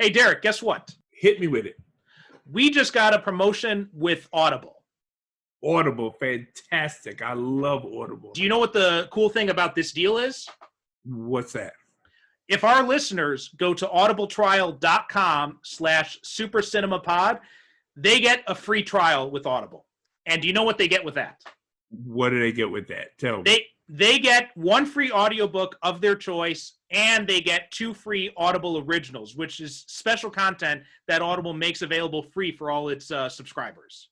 Hey, Derek, guess what? Hit me with it. We just got a promotion with Audible. Audible, fantastic. I love Audible. Do you know what the cool thing about this deal is? What's that? If our listeners go to audibletrial.com/supercinemapod, they get a free trial with Audible. And do you know what they get with that? What do they get with that? Tell me. They get one free audiobook of their choice, and they get 2 free Audible originals, which is special content that Audible makes available free for all its subscribers.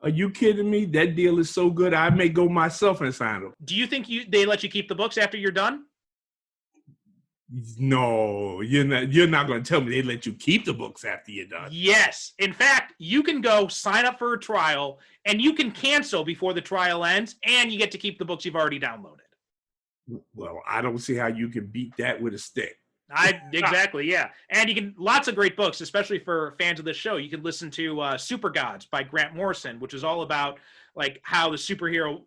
Are you kidding me? That deal is so good, I may go myself and sign them. Do you think they let you keep the books after you're done? No, you're not going to tell me they let you keep the books after you're done. Yes. In fact, you can go sign up for a trial, and you can cancel before the trial ends, and you get to keep the books you've already downloaded. Well, I don't see how you can beat that with a stick. Exactly, yeah. And you can, lots of great books, especially for fans of this show. You can listen to Super Gods by Grant Morrison, which is all about like how the superhero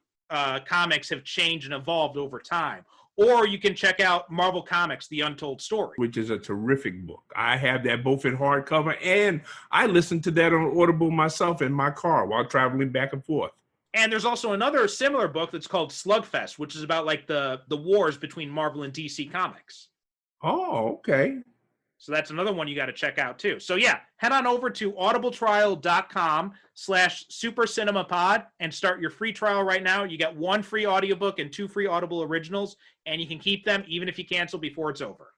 comics have changed and evolved over time. Or you can check out Marvel Comics, The Untold Story. Which is a terrific book. I have that both in hardcover, and I listen to that on Audible myself in my car while traveling back and forth. And there's also another similar book that's called Slugfest, which is about like the wars between Marvel and DC Comics. Oh, okay. So that's another one you got to check out too. So yeah, head on over to audibletrial.com/supercinemapod and start your free trial right now. You get 1 free audiobook and 2 free Audible originals, and you can keep them even if you cancel before it's over.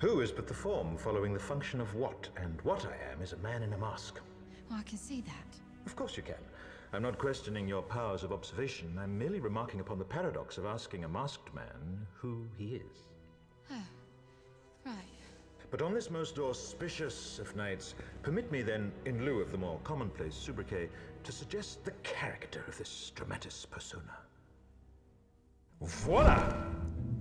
Who is but the form following the function of what, and what I am is a man in a mask. Oh, I can see that. Of course you can. I'm not questioning your powers of observation. I'm merely remarking upon the paradox of asking a masked man who he is. Oh, right. But on this most auspicious of nights, permit me then, in lieu of the more commonplace sobriquet, to suggest the character of this dramatis persona. Voila!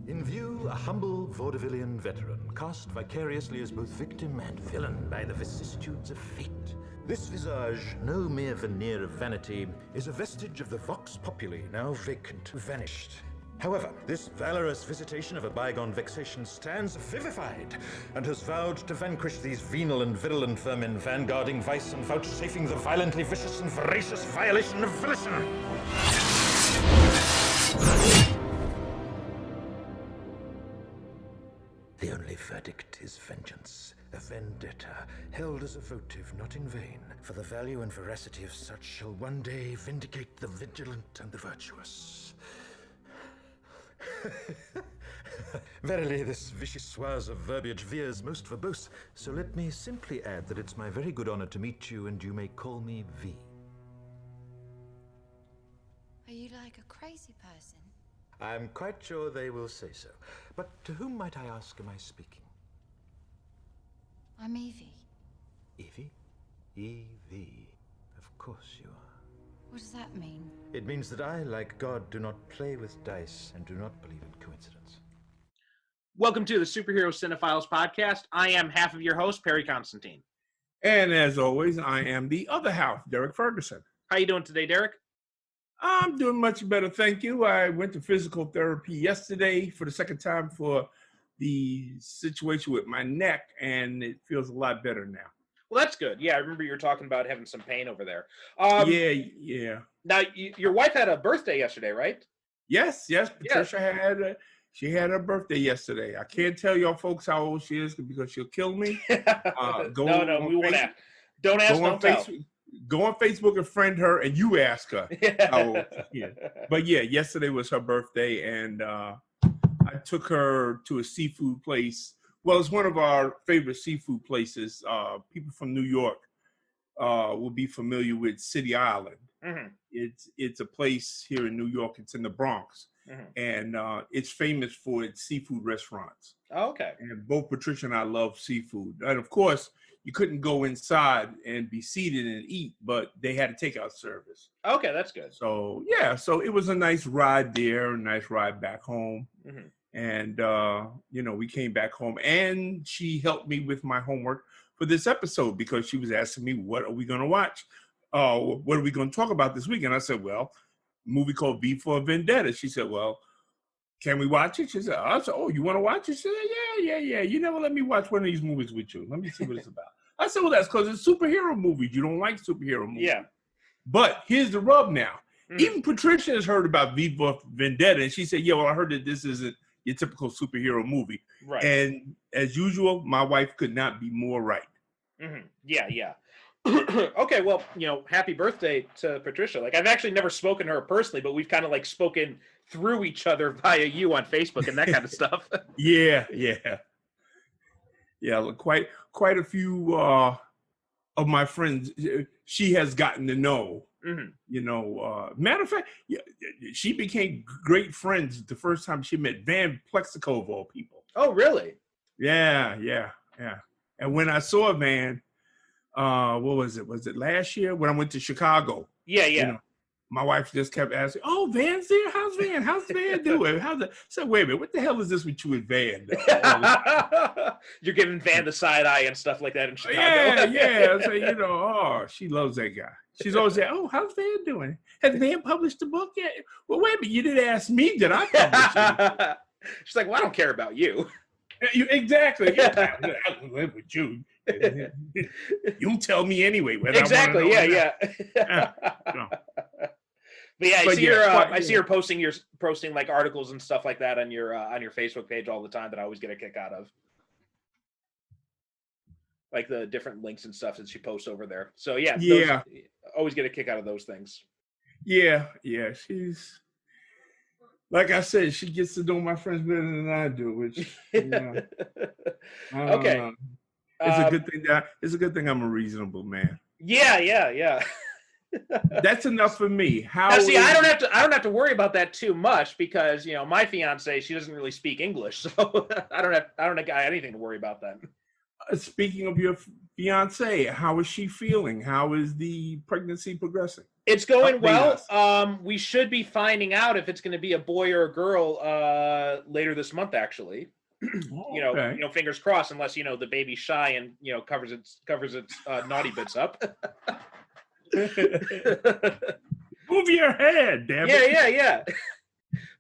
In view, a humble vaudevillian veteran, cast vicariously as both victim and villain by the vicissitudes of fate. This visage, no mere veneer of vanity, is a vestige of the vox populi, now vacant, vanished. However, this valorous visitation of a bygone vexation stands vivified, and has vowed to vanquish these venal and virulent vermin, vanguarding vice and vouchsafing the violently vicious and voracious violation of volition. The only verdict is vengeance, a vendetta, held as a votive not in vain, for the value and veracity of such shall one day vindicate the vigilant and the virtuous. Verily, this vichyssoise of verbiage veers most verbose, so let me simply add that it's my very good honor to meet you, and you may call me V. Are you like a crazy person? I'm quite sure they will say so. But to whom might I ask am I speaking? I'm Evie. Evie? Evie. Of course you are. What does that mean? It means that I, like God, do not play with dice and do not believe in coincidence. Welcome to the Superhero Cinephiles podcast. I am half of your host, Perry Constantine. And as always, I am the other half, Derek Ferguson. How you doing today, Derek? I'm doing much better, thank you. I went to physical therapy yesterday for the second time for the situation with my neck, and it feels a lot better now. Well, that's good. Yeah, I remember you were talking about having some pain over there. Yeah. Now, your wife had a birthday yesterday, right? Yes. Patricia had her birthday yesterday. I can't tell y'all folks how old she is because she'll kill me. We won't ask. Don't ask, don't tell. Go on Facebook and friend her, and you ask her how old she is. But yeah, yesterday was her birthday, and I took her to a seafood place. Well, it's one of our favorite seafood places. People from New York will be familiar with City Island. Mm-hmm. It's a place here in New York. It's in the Bronx, and it's famous for its seafood restaurants. Oh, okay. And both Patricia and I love seafood, and of course, you couldn't go inside and be seated and eat, but they had a takeout service. Okay, that's good. So yeah, so it was a nice ride there, a nice ride back home. Mm-hmm. And we came back home, and she helped me with my homework for this episode because she was asking me, what are we going to watch? What are we going to talk about this week? And I said, well, a movie called V For Vendetta. She said, well, can we watch it? She said, oh, you want to watch it? She said, yeah. You never let me watch one of these movies with you. Let me see what it's about. I said, well, that's because it's superhero movies. You don't like superhero movies. Yeah. But here's the rub now. Mm. Even Patricia has heard about V For Vendetta, and she said, yeah, well, I heard that this isn't your typical superhero movie. Right. And as usual, my wife could not be more right. Mm-hmm. Yeah. Okay, well, happy birthday to Patricia. Like, I've actually never spoken to her personally, but we've kind of like spoken through each other via you on Facebook and that kind of stuff. Yeah. Look, quite a few of my friends she has gotten to know. Mm-hmm. Matter of fact, she became great friends the first time she met Van Plexico, of all people. Oh, really? Yeah. And when I saw Van, what was it? Was it last year when I went to Chicago? Yeah. My wife just kept asking, "Oh, Van's there. How's Van? How's Van doing? How's it?" So wait a minute, what the hell is this with you and Van? You're giving Van the side eye and stuff like that in Chicago. Yeah. So she loves that guy. She's always saying, "Oh, how's Van doing? Has Van published the book yet?" Well, wait a minute, you didn't ask me. Did I publish it? She's like, "Well, I don't care about you." Exactly. I live with you. You tell me anyway. Exactly. Yeah. But yeah, I see her posting like articles and stuff like that on your Facebook page all the time that I always get a kick out of. Like the different links and stuff that she posts over there. So yeah. Always get a kick out of those things. Yeah. She's, like I said, she gets to know my friends better than I do, which okay. It's a good thing I'm a reasonable man. Yeah. That's enough for me. I don't have to worry about that too much because my fiance, she doesn't really speak English, so I don't got anything to worry about then. Speaking of your fiance, how is she feeling? How is the pregnancy progressing? It's going well. We should be finding out if it's going to be a boy or a girl later this month, actually. Okay. Fingers crossed, unless the baby's shy and covers its naughty bits up. Move your head, damn it. Yeah.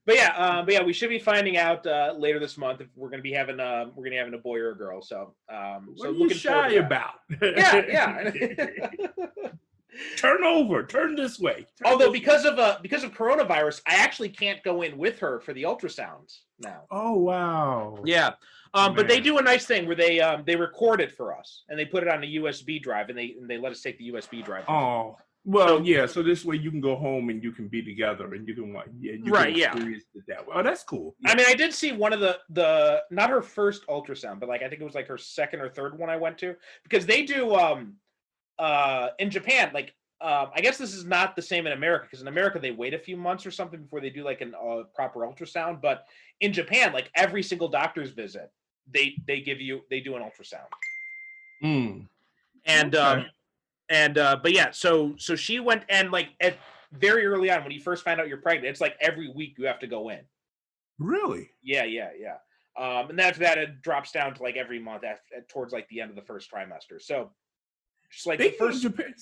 But yeah, we should be finding out later this month if we're gonna be having a boy or a girl. So what are you shy about? Yeah. Turn this way. Although because of coronavirus, I actually can't go in with her for the ultrasounds now. Oh wow. Yeah. But they do a nice thing where they record it for us and they put it on a USB drive and they let us take the USB drive. Oh. Well, so this way you can go home and you can be together and you can experience it that way. Oh, that's cool. Yeah. I mean, I did see one of the not her first ultrasound, but like I think it was like her second or third one I went to, because they do in Japan, like I guess this is not the same in America, because in America they wait a few months or something before they do like a proper ultrasound, but in Japan, like every single doctor's visit, they do an ultrasound. And okay. But yeah, so she went, and like at very early on when you first find out you're pregnant, it's like every week you have to go in. Really? Yeah. And after that it drops down to like every month towards like the end of the first trimester. So just like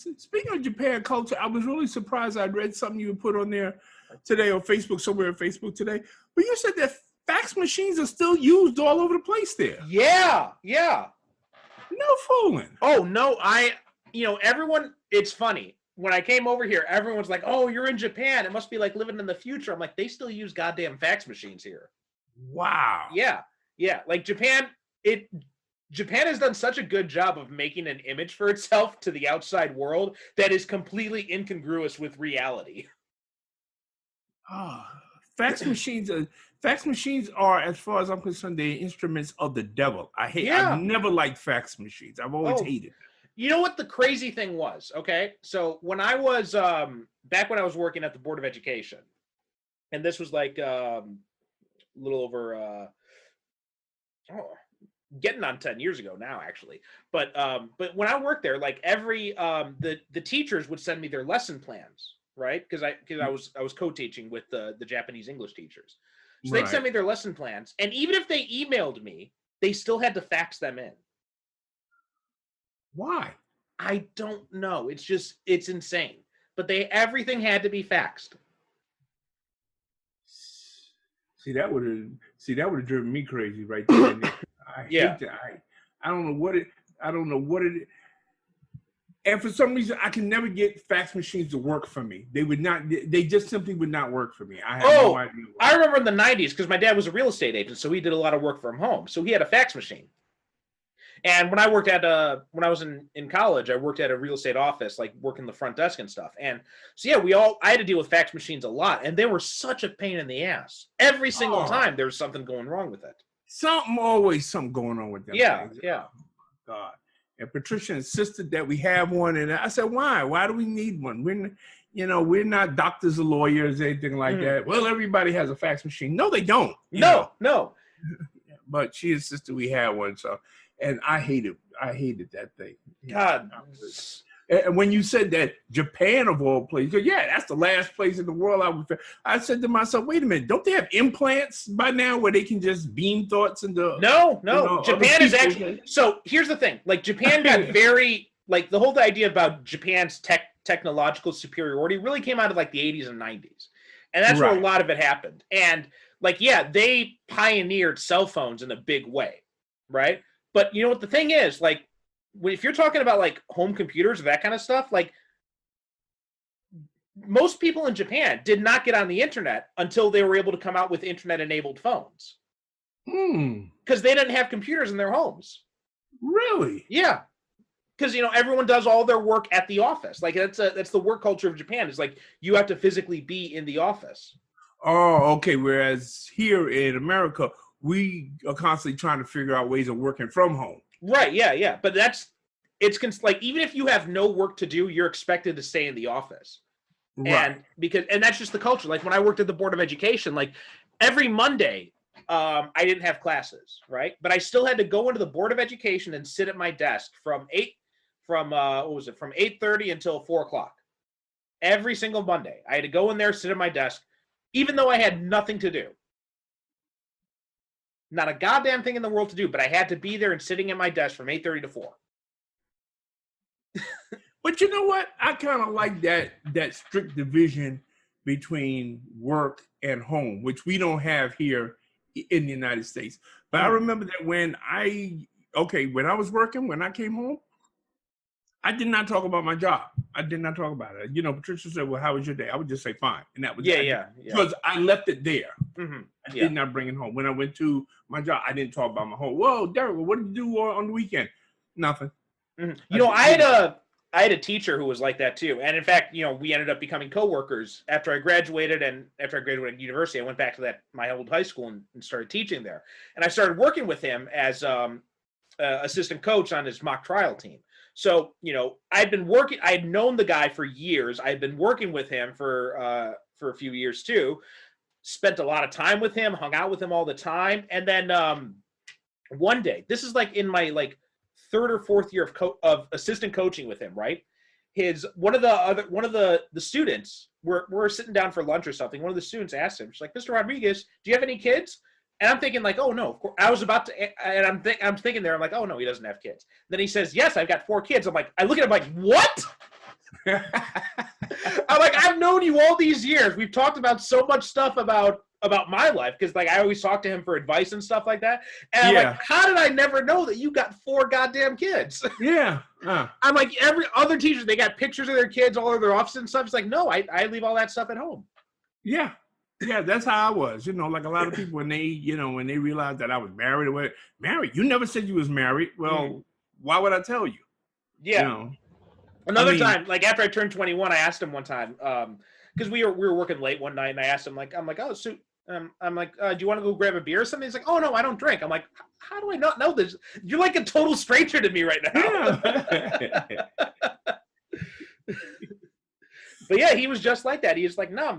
speaking of Japan culture, I was really surprised. I read something you put on there today on Facebook, somewhere on Facebook today, but you said that fax machines are still used all over the place there. Yeah. No fooling. Oh no, everyone, it's funny. When I came over here, everyone's like, "Oh, you're in Japan. It must be like living in the future." I'm like, they still use goddamn fax machines here. Wow. Yeah. Like Japan has done such a good job of making an image for itself to the outside world that is completely incongruous with reality. Fax machines are, as far as I'm concerned, they're instruments of the devil. I've never liked fax machines. I've always hated them. You know what the crazy thing was? Okay, so when I was back when I was working at the Board of Education, and this was like a little over getting on 10 years ago now, actually. But when I worked there, like every the teachers would send me their lesson plans, right? Because I was co-teaching with the Japanese English teachers, so they'd send me their lesson plans, and even if they emailed me, they still had to fax them in. Why? I don't know. It's insane. But everything had to be faxed. See, that would have driven me crazy right there. I hate that. I don't know what it. And for some reason, I can never get fax machines to work for me. They would not. They just simply would not work for me. I have no idea why. I remember in the 90s, because my dad was a real estate agent, so he did a lot of work from home. So he had a fax machine. And when I worked at when I was in college, I worked at a real estate office, like working the front desk and stuff. And so yeah, I had to deal with fax machines a lot, and they were such a pain in the ass. Every single time there was something going wrong with it. Always something going on with them. Yeah, things. yeah. Oh, God. And Patricia insisted that we have one, and I said, "Why? Why do we need one? We're not doctors or lawyers, anything like that." Well, everybody has a fax machine. No, they don't. No. But she insisted we had one, so. And I hated that thing. God. And when you said that Japan of all places, that's the last place in the world I said to myself, wait a minute, don't they have implants by now where they can just beam thoughts into? No. Japan is actually. So here's the thing: like Japan got very the whole idea about Japan's technological superiority really came out of like the 80s and 90s, and that's where a lot of it happened. And they pioneered cell phones in a big way, right? But you know what the thing is, like, if you're talking about like home computers or that kind of stuff, like most people in Japan did not get on the internet until they were able to come out with internet-enabled phones. Because they didn't have computers in their homes. Really? Yeah. Because everyone does all their work at the office. Like that's the work culture of Japan. It's like you have to physically be in the office. Oh, okay. Whereas here in America, we are constantly trying to figure out ways of working from home. Right, yeah. But it's like, even if you have no work to do, you're expected to stay in the office. Right. And that's just the culture. Like when I worked at the Board of Education, like every Monday, I didn't have classes, right? But I still had to go into the Board of Education and sit at my desk from 8:30 until 4:00. Every single Monday. I had to go in there, sit at my desk, even though I had nothing to do. Not a goddamn thing in the world to do, but I had to be there and sitting at my desk from 8:30 to 4. But you know what? I kind of like that strict division between work and home, which we don't have here in the United States. But I remember that when I was working, when I came home, I did not talk about my job. I did not talk about it. Patricia said, "Well, how was your day?" I would just say, "Fine," and that was because I left it there. Mm-hmm. I did not bring it home. When I went to my job, I didn't talk about my home. Whoa, Derek, what did you do on the weekend? Nothing. Mm-hmm. I had a teacher who was like that too. And in fact, we ended up becoming coworkers after I graduated. And after I graduated university, I went back to my old high school and started teaching there. And I started working with him as assistant coach on his mock trial team. So, I had known the guy for years. I had been working with him for a few years too. Spent a lot of time with him, hung out with him all the time. And then one day, this is like in my third or fourth year of assistant coaching with him, right? One of the students, we're sitting down for lunch or something. One of the students asked him, she's like, "Mr. Rodriguez, do you have any kids?" And I'm thinking like, "Oh no, of course." I was about to, and I'm thinking there, I'm like, "Oh no, he doesn't have kids." Then he says, "Yes, I've got 4 kids." I'm like, I look at him like, "What?" I'm like, "I've known you all these years. We've talked about so much stuff about my life," because I always talk to him for advice and stuff like that. And I'm like, "How did I never know that you got 4 goddamn kids?" Yeah. I'm like, every other teacher, they got pictures of their kids all over their offices and stuff. It's like, no, I leave all that stuff at home. Yeah. Yeah, that's how I was. Like a lot of people when they realized that I was married, you never said you was married. Well, why would I tell you? Yeah. Another time, like after I turned 21, I asked him one time, because we were working late one night, and I asked him I'm like, "Oh, so I'm like, do you want to go grab a beer or something?" He's like, "Oh no, I don't drink." I'm like, "How do I not know this? You're like a total stranger to me right now." Yeah. But yeah, he was just like that. He was like, no,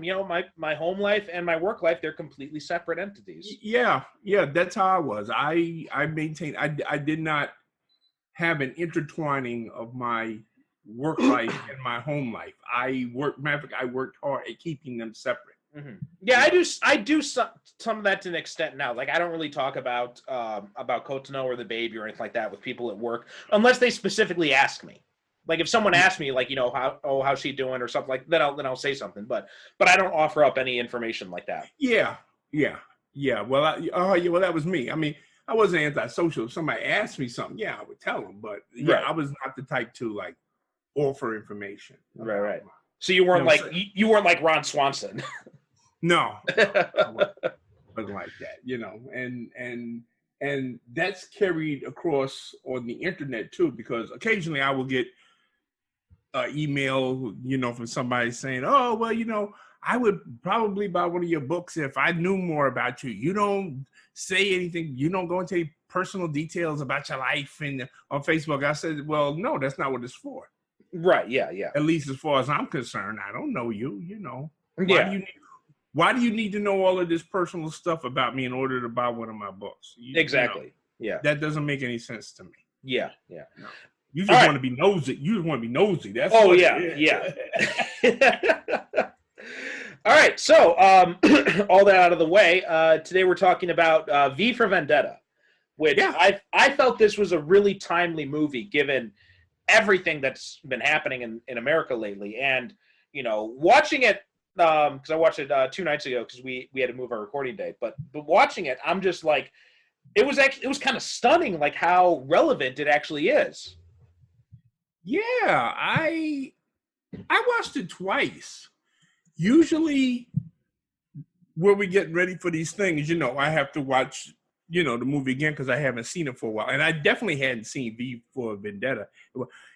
my home life and my work life, they're completely separate entities. Yeah, that's how I was. I maintained. I did not have an intertwining of my work life and my home life. Matter of fact, I worked hard at keeping them separate. Mm-hmm. Yeah, I do some of that to an extent now. Like I don't really talk about Kotano or the baby or anything like that with people at work unless they specifically ask me. Like if someone asks me, like how's she doing or something like that, then I'll say something. But I don't offer up any information like that. Yeah. Well, well, that was me. I mean, I wasn't antisocial. If somebody asked me something, yeah, I would tell them. But yeah, right. I was not the type to like offer information. Right. So you weren't you weren't like Ron Swanson. No, I wasn't like that. And that's carried across on the internet too, because occasionally I will get email, from somebody saying, "Oh, well, I would probably buy one of your books if I knew more about you. You don't say anything. You don't go into any personal details about your life and on Facebook." I said, "Well, no, that's not what it's for." Right. Yeah. At least as far as I'm concerned, I don't know you. Yeah. Why do you need to know all of this personal stuff about me in order to buy one of my books? Exactly. Yeah. That doesn't make any sense to me. Yeah. No. You just want to be nosy. You just want to be nosy. That's yeah. All right. So, all that out of the way, today we're talking about V for Vendetta, which I felt this was a really timely movie given everything that's been happening in America lately. And, watching it, because I watched it 2 nights ago because we had to move our recording date. But watching it, I'm just like, it was kind of stunning, like how relevant it actually is. Yeah, I watched it twice. Usually, when we get ready for these things, I have to watch, the movie again because I haven't seen it for a while, and I definitely hadn't seen V for Vendetta.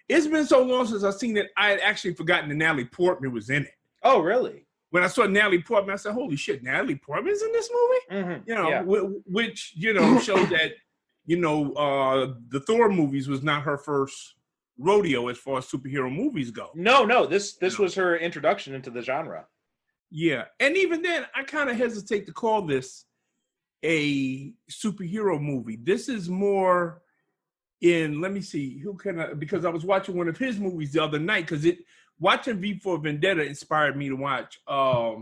It's been so long since I've seen it, I had actually forgotten that Natalie Portman was in it. Oh, really? When I saw Natalie Portman, I said, "Holy shit, Natalie Portman's in this movie!" Mm-hmm. Which showed that the Thor movies was not her first rodeo as far as superhero movies go. No, this was her introduction into the genre. Yeah, and even then, I kind of hesitate to call this a superhero movie. This is more in. Let me see, because I was watching one of his movies the other night because watching V for Vendetta inspired me to watch a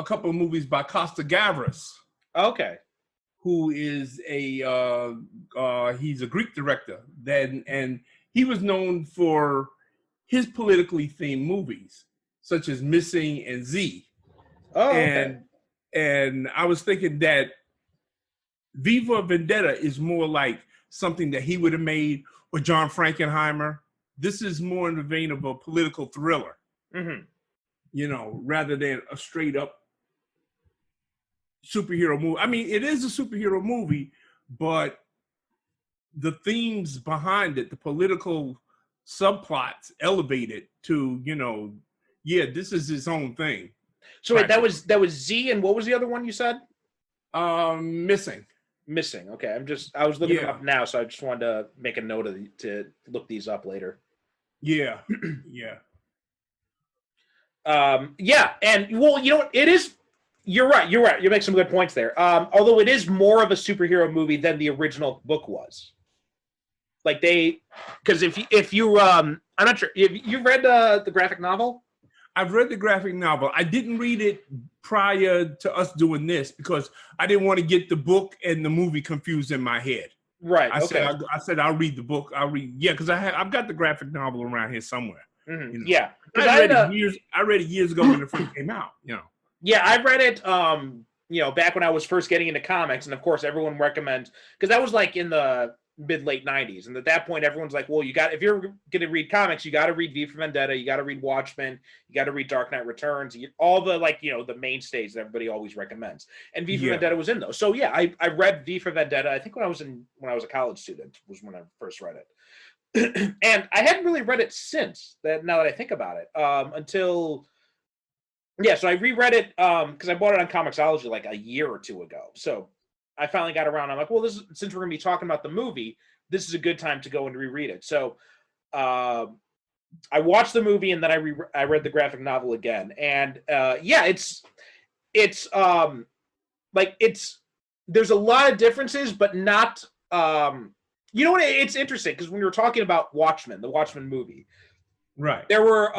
couple of movies by Costa Gavras. Okay. Who is he's a Greek director and he was known for his politically themed movies such as Missing and Z. Oh, okay. And I was thinking that V for Vendetta is more like something that he would have made with John Frankenheimer. This is more in the vein of a political thriller, rather than a straight up superhero movie. I mean, it is a superhero movie, but the themes behind it, the political subplots elevated to, this is its own thing. So wait, that was Z, and what was the other one you said? Missing. Okay, I was looking them up now, so I just wanted to make a note to look these up later. Yeah. And well, it is. You're right. You make some good points there. Although it is more of a superhero movie than the original book was. Like because if you I'm not sure. You read the graphic novel? I've read the graphic novel. I didn't read it prior to us doing this because I didn't want to get the book and the movie confused in my head. Right. I said I'll read the book. Because I've got the graphic novel around here somewhere. Mm-hmm. Yeah. I read it years ago when it first came out. Yeah, I read it. Back when I was first getting into comics, and of course, everyone recommends because that was like in the mid-late 90s, and at that point, everyone's like, "Well, if you're going to read comics, you got to read V for Vendetta, you got to read Watchmen, you got to read Dark Knight Returns, all the the mainstays that everybody always recommends." And V for Vendetta was in those. So yeah, I read V for Vendetta. I think when I was a college student was when I first read it, and I hadn't really read it since that. Now that I think about it, until. Yeah, so I reread it because I bought it on Comixology like a year or two ago. So I finally got around. I'm like, well, since we're going to be talking about the movie, this is a good time to go and reread it. So I watched the movie and then I read the graphic novel again, and it's like there's a lot of differences, but not. You know what? It's interesting because when we were talking about Watchmen, the Watchmen movie, Right. there were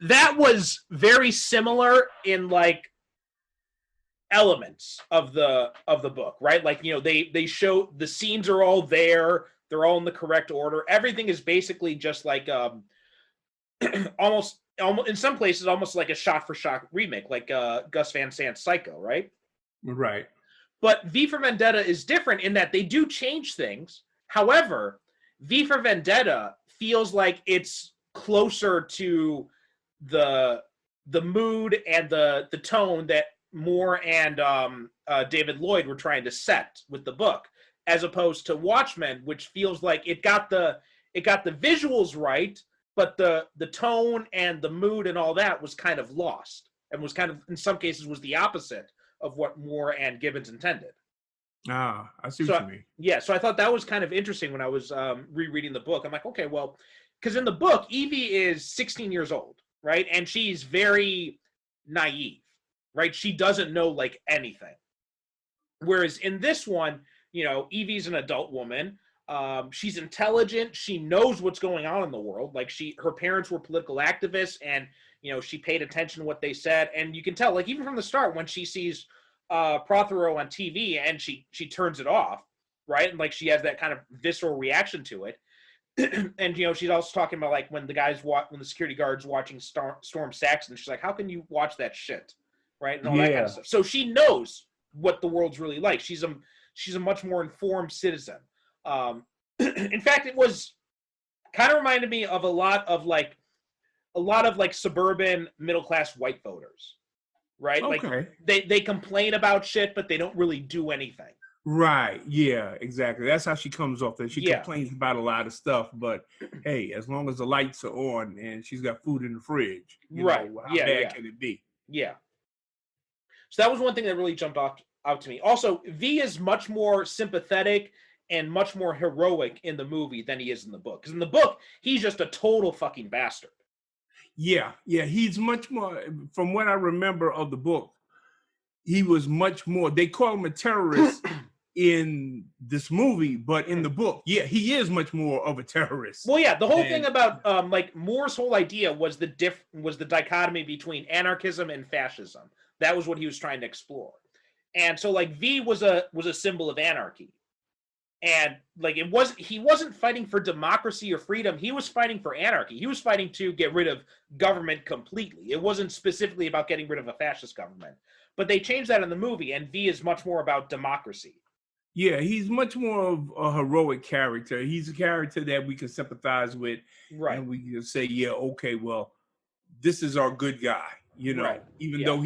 that was very similar in like elements of the book, right? Like, you know, they show the scenes are all there, they're all in the correct order. Everything is basically just like almost in some places almost like a shot for shot remake, like Gus Van Sant's Psycho, right? Right. But V for Vendetta is different in that they do change things. However, V for Vendetta feels like it's closer to the mood and the tone that Moore and David Lloyd were trying to set with the book, as opposed to Watchmen, which feels like it got the visuals right, but the tone and the mood and all that was kind of lost, and was kind of in some cases was the opposite of what Moore and Gibbons intended. Ah, I see what you mean. Yeah, so I thought that was kind of interesting when I was rereading the book. I'm like, okay, well, because in the book, Evie is 16 years old, right? And she's very naive, right? She doesn't know like anything. Whereas in this one, you know, Evie's an adult woman. She's intelligent. She knows what's going on in the world. Like her parents were political activists, and you know, she paid attention to what they said. And you can tell, like even from the start, when she sees Prothero on TV and she turns it off, right? And like she has that kind of visceral reaction to it. And you know, she's also talking about like when the security guard's watching Storm Saxon, she's like, "How can you watch that shit?" Right? And all that kind of stuff. So she knows what the world's really like. She's a much more informed citizen. In fact, it was kind of reminded me of a lot of like suburban middle class white voters, right? Okay. Like they complain about shit, but they don't really do anything. Right. Yeah, exactly. That's how she comes off. That she Yeah. complains about a lot of stuff, but hey, as long as the lights are on and she's got food in the fridge, you Right. know, how bad can it be? Yeah. So that was one thing that really jumped out to me. Also, V is much more sympathetic and much more heroic in the movie than he is in the book. Because in the book, he's just a total fucking bastard. Yeah, he's much more, from what I remember of the book, he was much more, they call him a terrorist in this movie, but in the book, yeah, he is much more of a terrorist. Well, yeah, the whole thing about like Moore's whole idea was the dichotomy between anarchism and fascism. That was what he was trying to explore. And so like V was a symbol of anarchy. And like he wasn't fighting for democracy or freedom, he was fighting for anarchy. He was fighting to get rid of government completely. It wasn't specifically about getting rid of a fascist government. But they changed that in the movie, and V is much more about democracy. Yeah, he's much more of a heroic character. He's a character that we can sympathize with, right? And we can say, yeah, okay, well, this is our good guy, you know. Right. Even though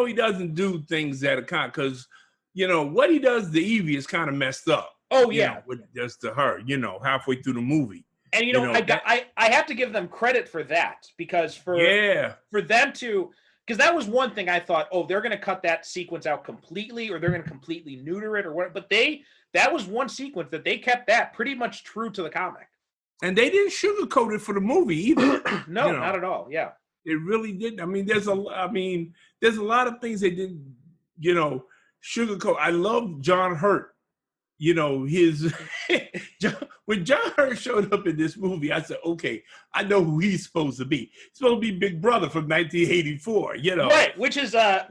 he doesn't do things that are kind, because you know what he does to Evie is kind of messed up. Oh yeah, what he does to her, you know, halfway through the movie. And you know I have to give them credit for that, because for them to. Because that was one thing I thought, oh, they're going to cut that sequence out completely, or they're going to completely neuter it, or what. But that was one sequence that they kept that pretty much true to the comic. And they didn't sugarcoat it for the movie either. No, you know, not at all. Yeah, it really didn't. I mean, there's a lot of things they didn't, you know, sugarcoat. I love John Hurt. You know, when John Hurt showed up in this movie, I said, okay, I know who he's supposed to be. He's supposed to be Big Brother from 1984, you know. Right, which is a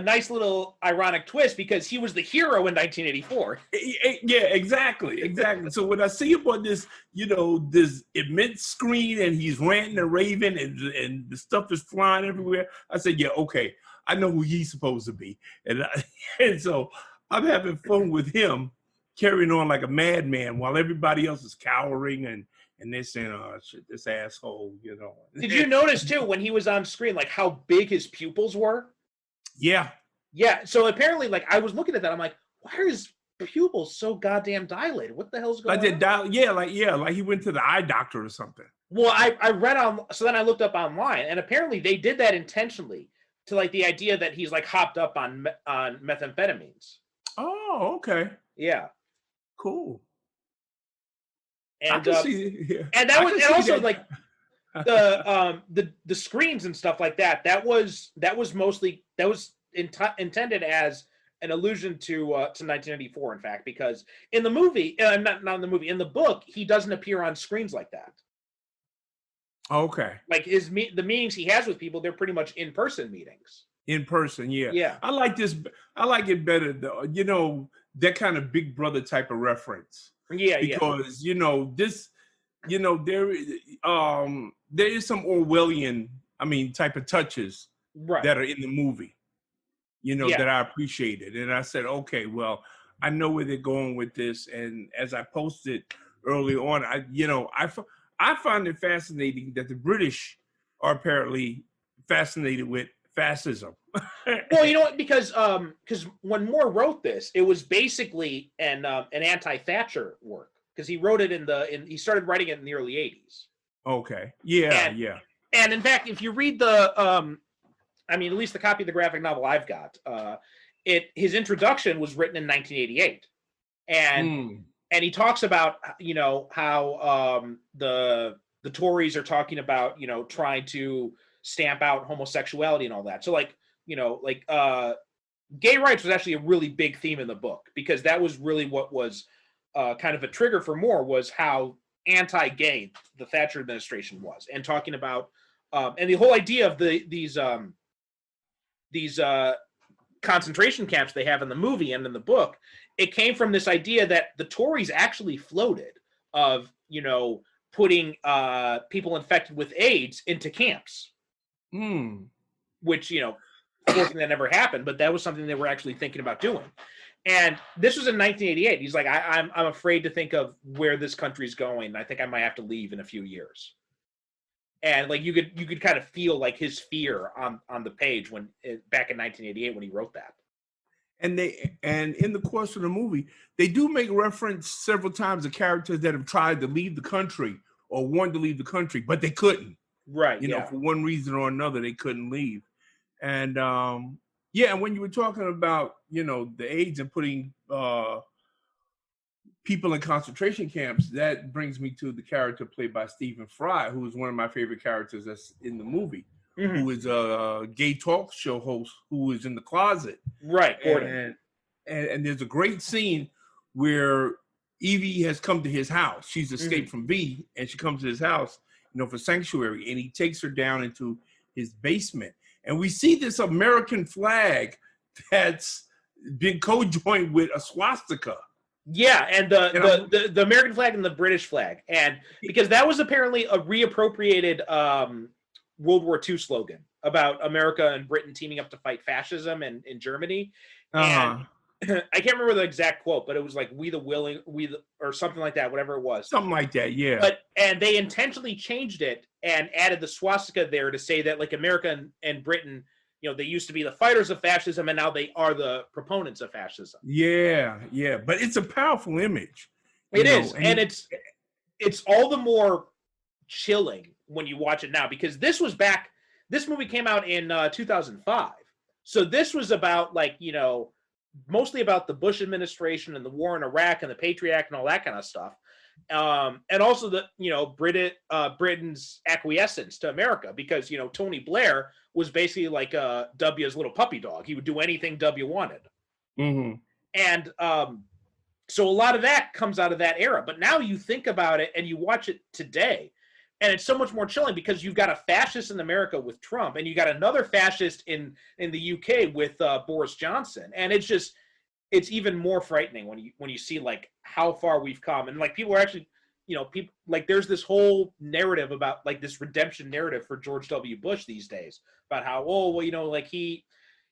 nice little ironic twist, because he was the hero in 1984. Yeah, exactly. So when I see him on this, you know, this immense screen, and he's ranting and raving, and the stuff is flying everywhere, I said, yeah, okay, I know who he's supposed to be. And so I'm having fun with him, carrying on like a madman while everybody else is cowering and they're saying, oh shit, this asshole, you know. Did you notice too, when he was on screen, like how big his pupils were? Yeah. So apparently, like I was looking at that, I'm like, why are his pupils so goddamn dilated? What the hell's going on? Like he went to the eye doctor or something. Well, I read so then I looked up online, and apparently they did that intentionally, to like the idea that he's like hopped up on methamphetamines. Oh, okay. Yeah. Cool. I And can see, yeah. and that I was can and see also that. like the screens and stuff like that. That was mostly intended as an allusion to 1994, in fact, because in the movie, not in the movie, in the book, he doesn't appear on screens like that. Okay. Like the meetings he has with people, they're pretty much in-person meetings. In person, yeah. Yeah. I like this. I like it better, though. You know, that kind of Big Brother type of reference. Yeah, Because you know this, you know there is some Orwellian, type of touches right. that are in the movie. You know, Yeah. that I appreciated, and I said, okay, well, I know where they're going with this. And as I posted early on, I find it fascinating that the British are apparently fascinated with fascism. Well, you know what? Because when Moore wrote this, it was basically an anti-Thatcher work, because he wrote it he started writing it in the early '80s. Okay. Yeah. And, yeah. And in fact, if you read the at least the copy of the graphic novel I've got, his introduction was written in 1988, and he talks about how the Tories are talking about trying to stamp out homosexuality and all that. So gay rights was actually a really big theme in the book, because that was really what was kind of a trigger for Moore, was how anti-gay the Thatcher administration was, and talking about and the whole idea of these concentration camps they have in the movie and in the book. It came from this idea that the Tories actually floated of putting people infected with AIDS into camps, which fortunately that never happened, but that was something they were actually thinking about doing. And this was in 1988. He's like, I'm afraid to think of where this country's going. I think I might have to leave in a few years. And like you could kind of feel like his fear on the page back in 1988 when he wrote that. And in the course of the movie, they do make reference several times to characters that have tried to leave the country or wanted to leave the country, but they couldn't. Right. For one reason or another, they couldn't leave. And and when you were talking about the AIDS and putting people in concentration camps, that brings me to the character played by Stephen Fry, who is one of my favorite characters that's in the movie, who is a gay talk show host who is in the closet. Right, Gordon. And there's a great scene where Evie has come to his house. She's escaped from V, and she comes to his house, for sanctuary, and he takes her down into his basement. And we see this American flag that's been co-joined with a swastika. Yeah, and the American flag and the British flag, and because that was apparently a reappropriated World War II slogan about America and Britain teaming up to fight fascism in Germany. And I can't remember the exact quote, but it was like "We the willing, or something like that, whatever it was. Something like that, yeah. And they intentionally changed it and added the swastika there to say that like America and Britain, they used to be the fighters of fascism, and now they are the proponents of fascism. Yeah. But it's a powerful image. It is, and it's all the more chilling when you watch it now, because this movie came out in 2005. So this was about mostly about the Bush administration and the war in Iraq and the Patriot Act and all that kind of stuff. And also the Britain's acquiescence to America, because Tony Blair was basically like W's little puppy dog. He would do anything W wanted. And so a lot of that comes out of that era. But now you think about it and you watch it today, and it's so much more chilling, because you've got a fascist in America with Trump, and you got another fascist in the UK with Boris Johnson, and it's even more frightening when you see like how far we've come. And like people are actually, people like there's this whole narrative about like this redemption narrative for George W. Bush these days about how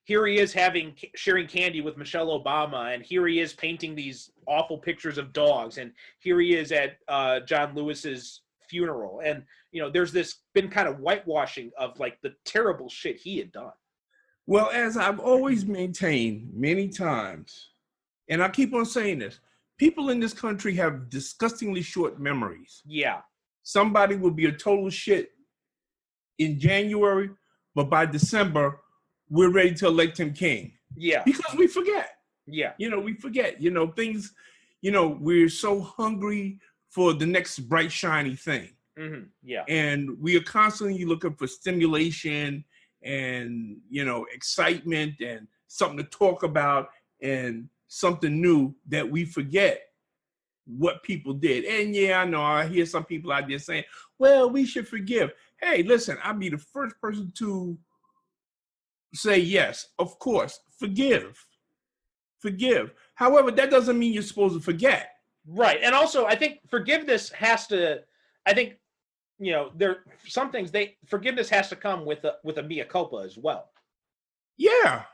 here he is sharing candy with Michelle Obama, and here he is painting these awful pictures of dogs, and here he is at John Lewis's funeral, and there's been kind of whitewashing of like the terrible shit he had done. Well, as I've always maintained many times, and I keep on saying this, people in this country have disgustingly short memories. Yeah. Somebody will be a total shit in January, but by December, we're ready to elect him king. Yeah. Because we forget. Yeah. We forget, things, we're so hungry for the next bright, shiny thing. Mm-hmm. Yeah. And we are constantly looking for stimulation and, excitement and something to talk about and something new that we forget what people did. And yeah, I know I hear some people out there saying, well, we should forgive. Hey, listen, I'll be the first person to say, yes, of course, forgive. However, that doesn't mean you're supposed to forget. Right. And also, I think forgiveness has to, I think, there some things forgiveness has to come with a mea culpa as well. Yeah.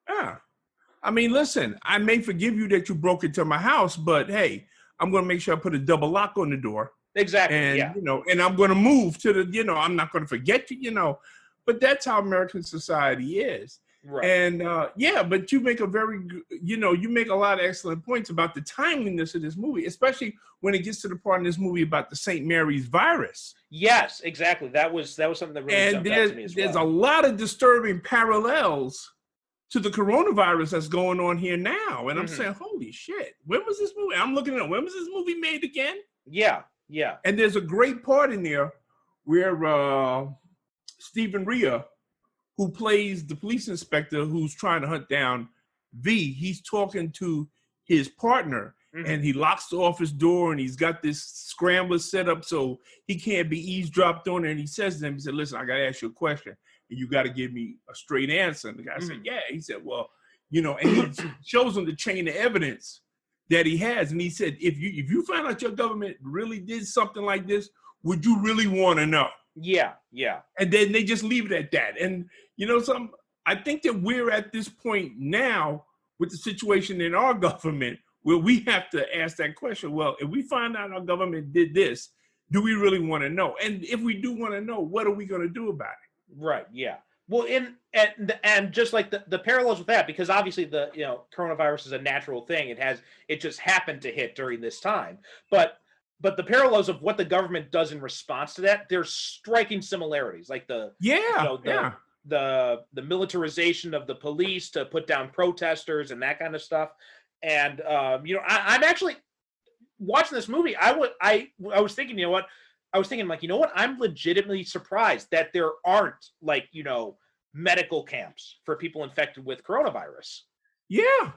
I mean, listen, I may forgive you that you broke into my house, but hey, I'm going to make sure I put a double lock on the door. Exactly. And, yeah. And I'm going to move to the, I'm not going to forget you, but that's how American society is. Right. And but you make you make a lot of excellent points about the timeliness of this movie, especially when it gets to the part in this movie about the St. Mary's virus. Yes, exactly. That was something that really jumped out to me as well. There's a lot of disturbing parallels to the coronavirus that's going on here now. And I'm saying, holy shit, when was this movie? I'm looking at when was this movie made again? Yeah. And there's a great part in there where Stephen Rea, who plays the police inspector who's trying to hunt down V, he's talking to his partner and he locks the office door and he's got this scrambler set up so he can't be eavesdropped on. And he says to them, he said, listen, I got to ask you a question and you got to give me a straight answer. And the guy said, yeah. He said, well, and he shows him the chain of evidence that he has. And he said, if you find out your government really did something like this, would you really want to know? Yeah. And then they just leave it at that. And I think that we're at this point now with the situation in our government where we have to ask that question. Well, if we find out our government did this, do we really want to know? And if we do want to know, what are we going to do about it? Right. Yeah. Well, and just like the parallels with that, because obviously the coronavirus is a natural thing. It just happened to hit during this time, but the parallels of what the government does in response to that, there's striking similarities, like the militarization of the police to put down protesters and that kind of stuff. And I'm actually watching this movie. I was thinking, I'm legitimately surprised that there aren't medical camps for people infected with coronavirus. Yeah.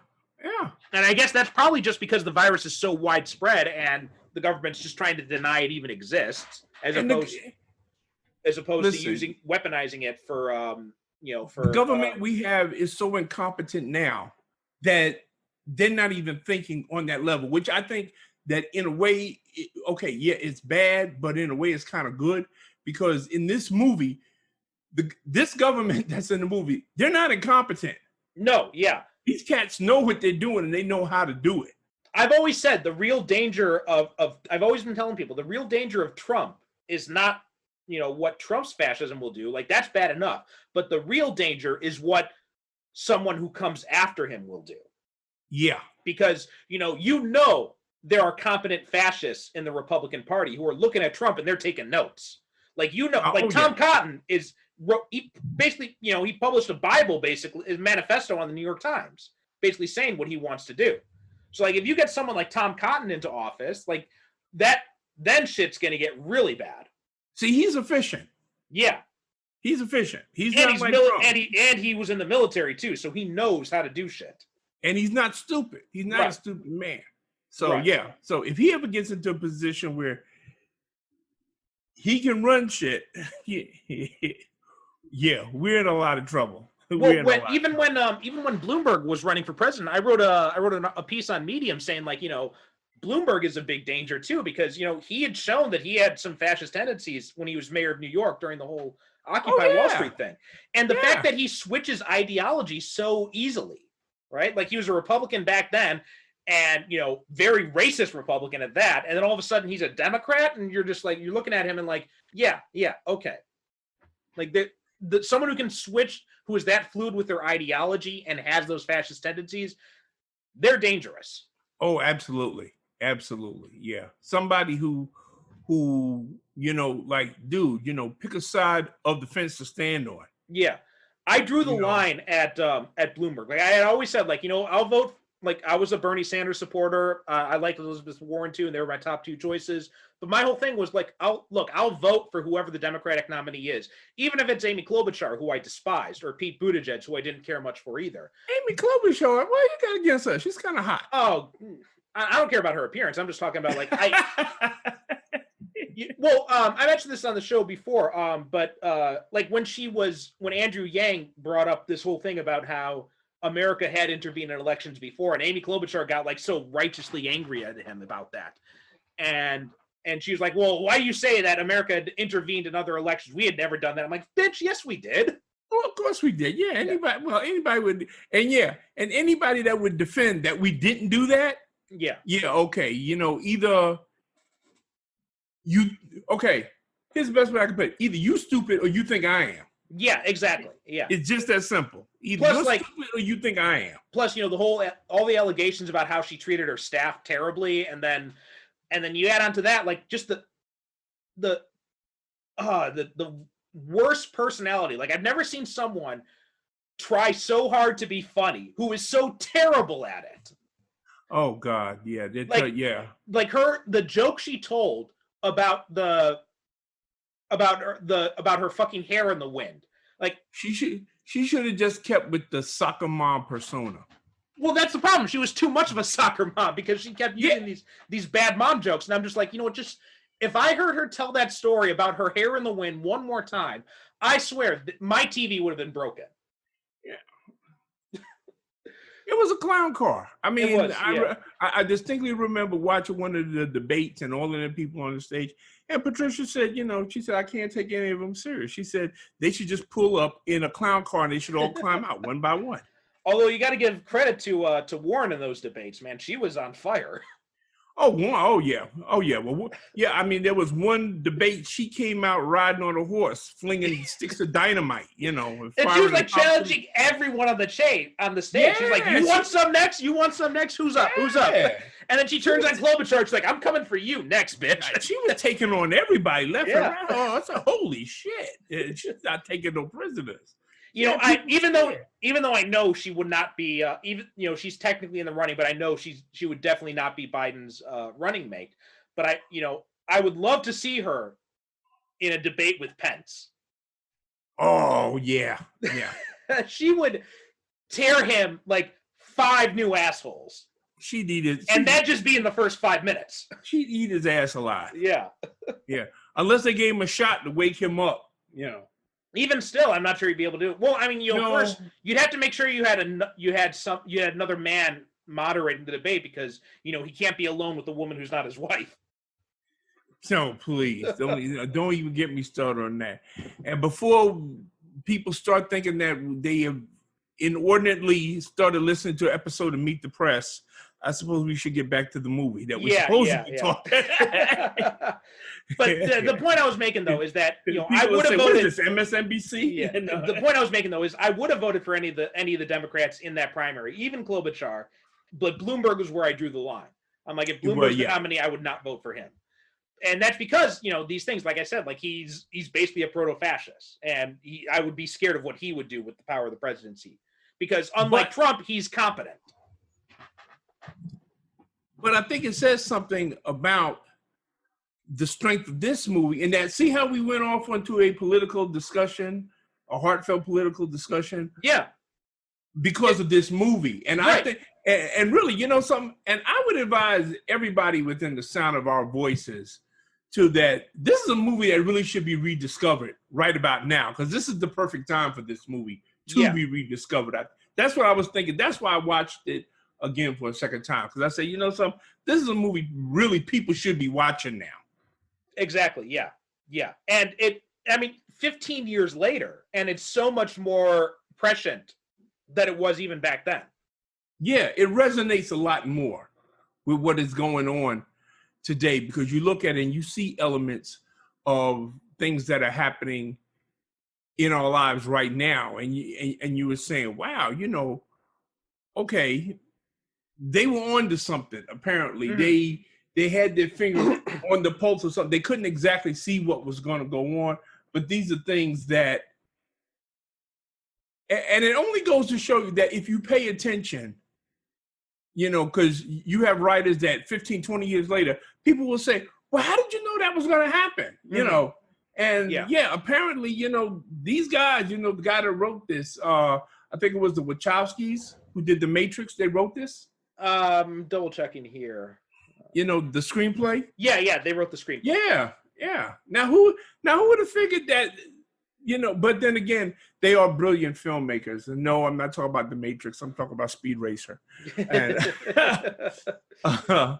And I guess that's probably just because the virus is so widespread and the government's just trying to deny it even exists, as opposed to weaponizing it for the government we have is so incompetent now that they're not even thinking on that level, which I think that in a way, it's bad, but in a way it's kind of good, because in this movie, this government that's in the movie, they're not incompetent. No, yeah. These cats know what they're doing and they know how to do it. I've always said the real danger I've always been telling people, the real danger of Trump is not, what Trump's fascism will do. Like, that's bad enough. But the real danger is what someone who comes after him will do. Yeah. Because, there are competent fascists in the Republican Party who are looking at Trump and they're taking notes. Tom Cotton he basically, he published a Bible, basically, a manifesto on the New York Times, basically saying what he wants to do. So, if you get someone like Tom Cotton into office, then shit's going to get really bad. See, he's efficient. Yeah. He's efficient. He's not like Trump. And he was in the military, too, so he knows how to do shit. And he's not stupid. He's not a stupid man. So, yeah. So, if he ever gets into a position where he can run shit, yeah, we're in a lot of trouble. Well, even when Bloomberg was running for president, I wrote a piece on Medium saying, Bloomberg is a big danger too, because he had shown that he had some fascist tendencies when he was mayor of New York during the whole Occupy Wall Street thing, and the fact that he switches ideology so easily, right? Like, he was a Republican back then, and very racist Republican at that, and then all of a sudden he's a Democrat, and you're just you're looking at him and yeah, okay, someone who can switch, who is that fluid with their ideology and has those fascist tendencies, they're dangerous. Oh, absolutely. Yeah. Somebody who, dude, pick a side of the fence to stand on. Yeah. I drew the line at Bloomberg. I had always said, I'll vote like I was a Bernie Sanders supporter. I liked Elizabeth Warren too, and they were my top two choices. But my whole thing was like, I'll vote for whoever the Democratic nominee is, even if it's Amy Klobuchar, who I despised, or Pete Buttigieg, who I didn't care much for either. Amy Klobuchar, what you got against her? She's kind of hot. Oh, I don't care about her appearance. I'm just talking about like I mentioned this on the show before, but like when Andrew Yang brought up this whole thing about how America had intervened in elections before, and Amy Klobuchar got like so righteously angry at him about that, and she was like, "Well, why do you say that America had intervened in other elections? We had never done that." I'm like, "Bitch, yes, we did." Well, of course we did. Yeah, anybody would, and anybody that would defend that we didn't do that. Yeah. Okay. Either you. Okay. Here's the best way I can put it: either you stupid or you think I am. Yeah, exactly. Yeah. It's just that simple. Either Plus, you're like, stupid or you think I am. Plus, all the allegations about how she treated her staff terribly, and then you add on to that, like, just the worst personality. Like, I've never seen someone try so hard to be funny who is so terrible at it. Oh God, yeah, Like the joke she told about her fucking hair in the wind. Like, she should have just kept with the soccer mom persona. Well, that's the problem. She was too much of a soccer mom because she kept using these bad mom jokes, and I'm just like, just if I heard her tell that story about her hair in the wind one more time, I swear my TV would have been broken. Yeah. It was a clown car. I mean, I distinctly remember watching one of the debates and all of the people on the stage. And Patricia said, she said, I can't take any of them serious. She said they should just pull up in a clown car and they should all climb out one by one. Although you got to give credit to Warren in those debates, man. She was on fire. Oh yeah. Well, yeah. I mean, there was one debate. She came out riding on a horse, flinging sticks of dynamite. And she was like challenging everyone on the stage. Yeah, she's like, "You want some next? You want some next? Who's up? Who's up?" And then she turns on Klobuchar. She's like, "I'm coming for you next, bitch." She was taking on everybody left and right. Oh, it's a holy shit. She's not taking no prisoners. Even though I know she would not be, she's technically in the running, but I know she would definitely not be Biden's running mate. But I would love to see her in a debate with Pence. Oh yeah. She would tear him like 5 new assholes. And that'd just be in the first 5 minutes. She'd eat his ass alive. Yeah. Yeah. Unless they gave him a shot to wake him up, Even still, I'm not sure you'd be able to do it. Well, I mean, first you'd have to make sure you had another man moderating the debate because he can't be alone with a woman who's not his wife. No, please don't even get me started on that. And before people start thinking that they have inordinately started listening to an episode of Meet the Press, I suppose we should get back to the movie that we're supposed to be talking. But the point I was making, though, is that I would have voted. What is this, MSNBC? Yeah. The point I was making, though, is I would have voted for any of the Democrats in that primary, even Klobuchar. But Bloomberg was where I drew the line. I'm like, if Bloomberg's the nominee, I would not vote for him. And that's because these things, like I said, like he's basically a proto-fascist, and I would be scared of what he would do with the power of the presidency, because unlike Trump, he's competent. But I think it says something about the strength of this movie, and that, see how we went off onto a political discussion, a heartfelt political discussion? Yeah. Because of this movie. And I think, and really, something, and I would advise everybody within the sound of our voices to that this is a movie that really should be rediscovered right about now, because this is the perfect time for this movie to be rediscovered. That's what I was thinking. That's why I watched it again for a second time, because I said, something, this is a movie really people should be watching now. Exactly. Yeah. And 15 years later, and it's so much more prescient than it was even back then. Yeah, it resonates a lot more with what is going on today, because you look at it and you see elements of things that are happening in our lives right now, and you were saying, wow, okay, they were on to something. Apparently, they had their finger on the pulse of something. They couldn't exactly see what was going to go on, but these are things that, and it only goes to show you that if you pay attention, because you have writers that 15, 20 years later, people will say, well, how did you know that was going to happen? And apparently, these guys, the guy that wrote this, I think it was the Wachowskis who did The Matrix. They wrote this. Double checking here. The screenplay. Yeah, they wrote the screenplay. Yeah. Now who would have figured that? But then again, they are brilliant filmmakers. And no, I'm not talking about The Matrix. I'm talking about Speed Racer. And, and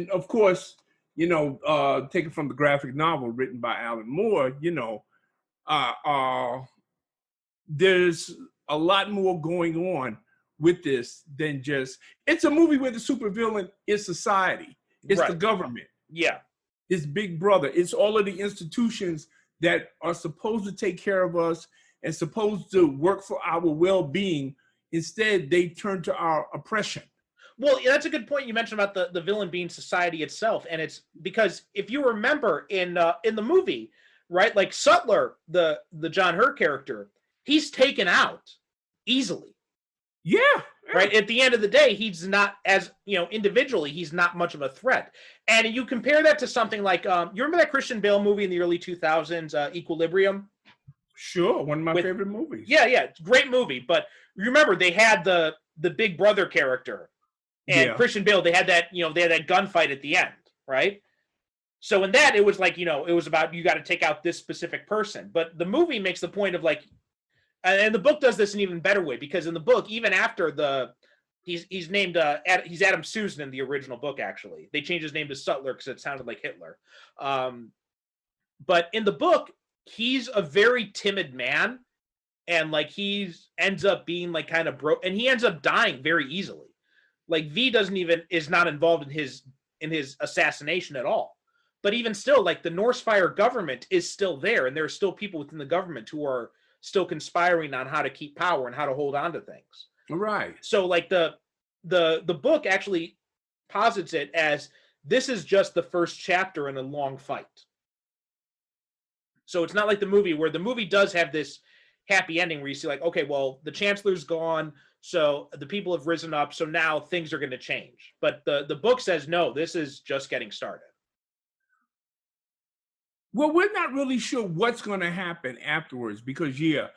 of course, taken from the graphic novel written by Alan Moore, there's a lot more going on with this than just, it's a movie where the supervillain is society. It's the government. Yeah. It's Big Brother. It's all of the institutions that are supposed to take care of us and supposed to work for our well-being. Instead, they turn to our oppression. Well, that's a good point you mentioned about the villain being society itself. And it's because if you remember in the movie, right, like Sutler, the John Hurt character, he's taken out easily. Yeah. Right. At the end of the day, he's not as, individually, he's not much of a threat. And you compare that to something like, you remember that Christian Bale movie in the early 2000s, Equilibrium? Sure. One of my favorite movies. Yeah. It's a great movie. But remember, they had the Big Brother character and Christian Bale. They had that, they had that gunfight at the end. Right. So in that, it was like, it was about, you got to take out this specific person. But the movie makes the point of like, and the book does this in an even better way, because in the book, even after he's named, he's Adam Susan in the original book, actually. They changed his name to Sutler because it sounded like Hitler. But in the book, he's a very timid man, and like ends up being like kind of broke, and he ends up dying very easily. Like V is not involved in his assassination at all. But even still, like the Norse Fire government is still there, and there are still people within the government who are still conspiring on how to keep power and how to hold on to things. Right. So like the book actually posits it as this is just the first chapter in a long fight. So it's not like the movie, where the movie does have this happy ending where you see like, okay, well, the chancellor's gone, so the people have risen up, so now things are going to change. But the book says, no, this is just getting started. Well, we're not really sure what's going to happen afterwards because, you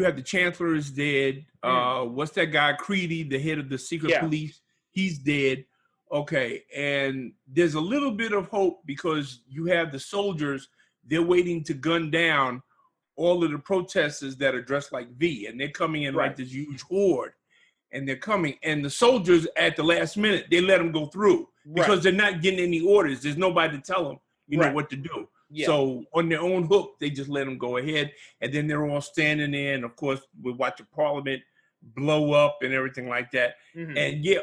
have the chancellor is dead. What's that guy, Creedy, the head of the secret police? He's dead. Okay. And there's a little bit of hope because you have the soldiers. They're waiting to gun down all of the protesters that are dressed like V. And they're coming in like this huge horde. And they're coming. And the soldiers at the last minute, they let them go through because they're not getting any orders. There's nobody to tell them. Know what to do. Yeah. So on their own hook, they just let them go ahead. And then they're all standing there. And of course, we watch the Parliament blow up and everything like that. Mm-hmm. And you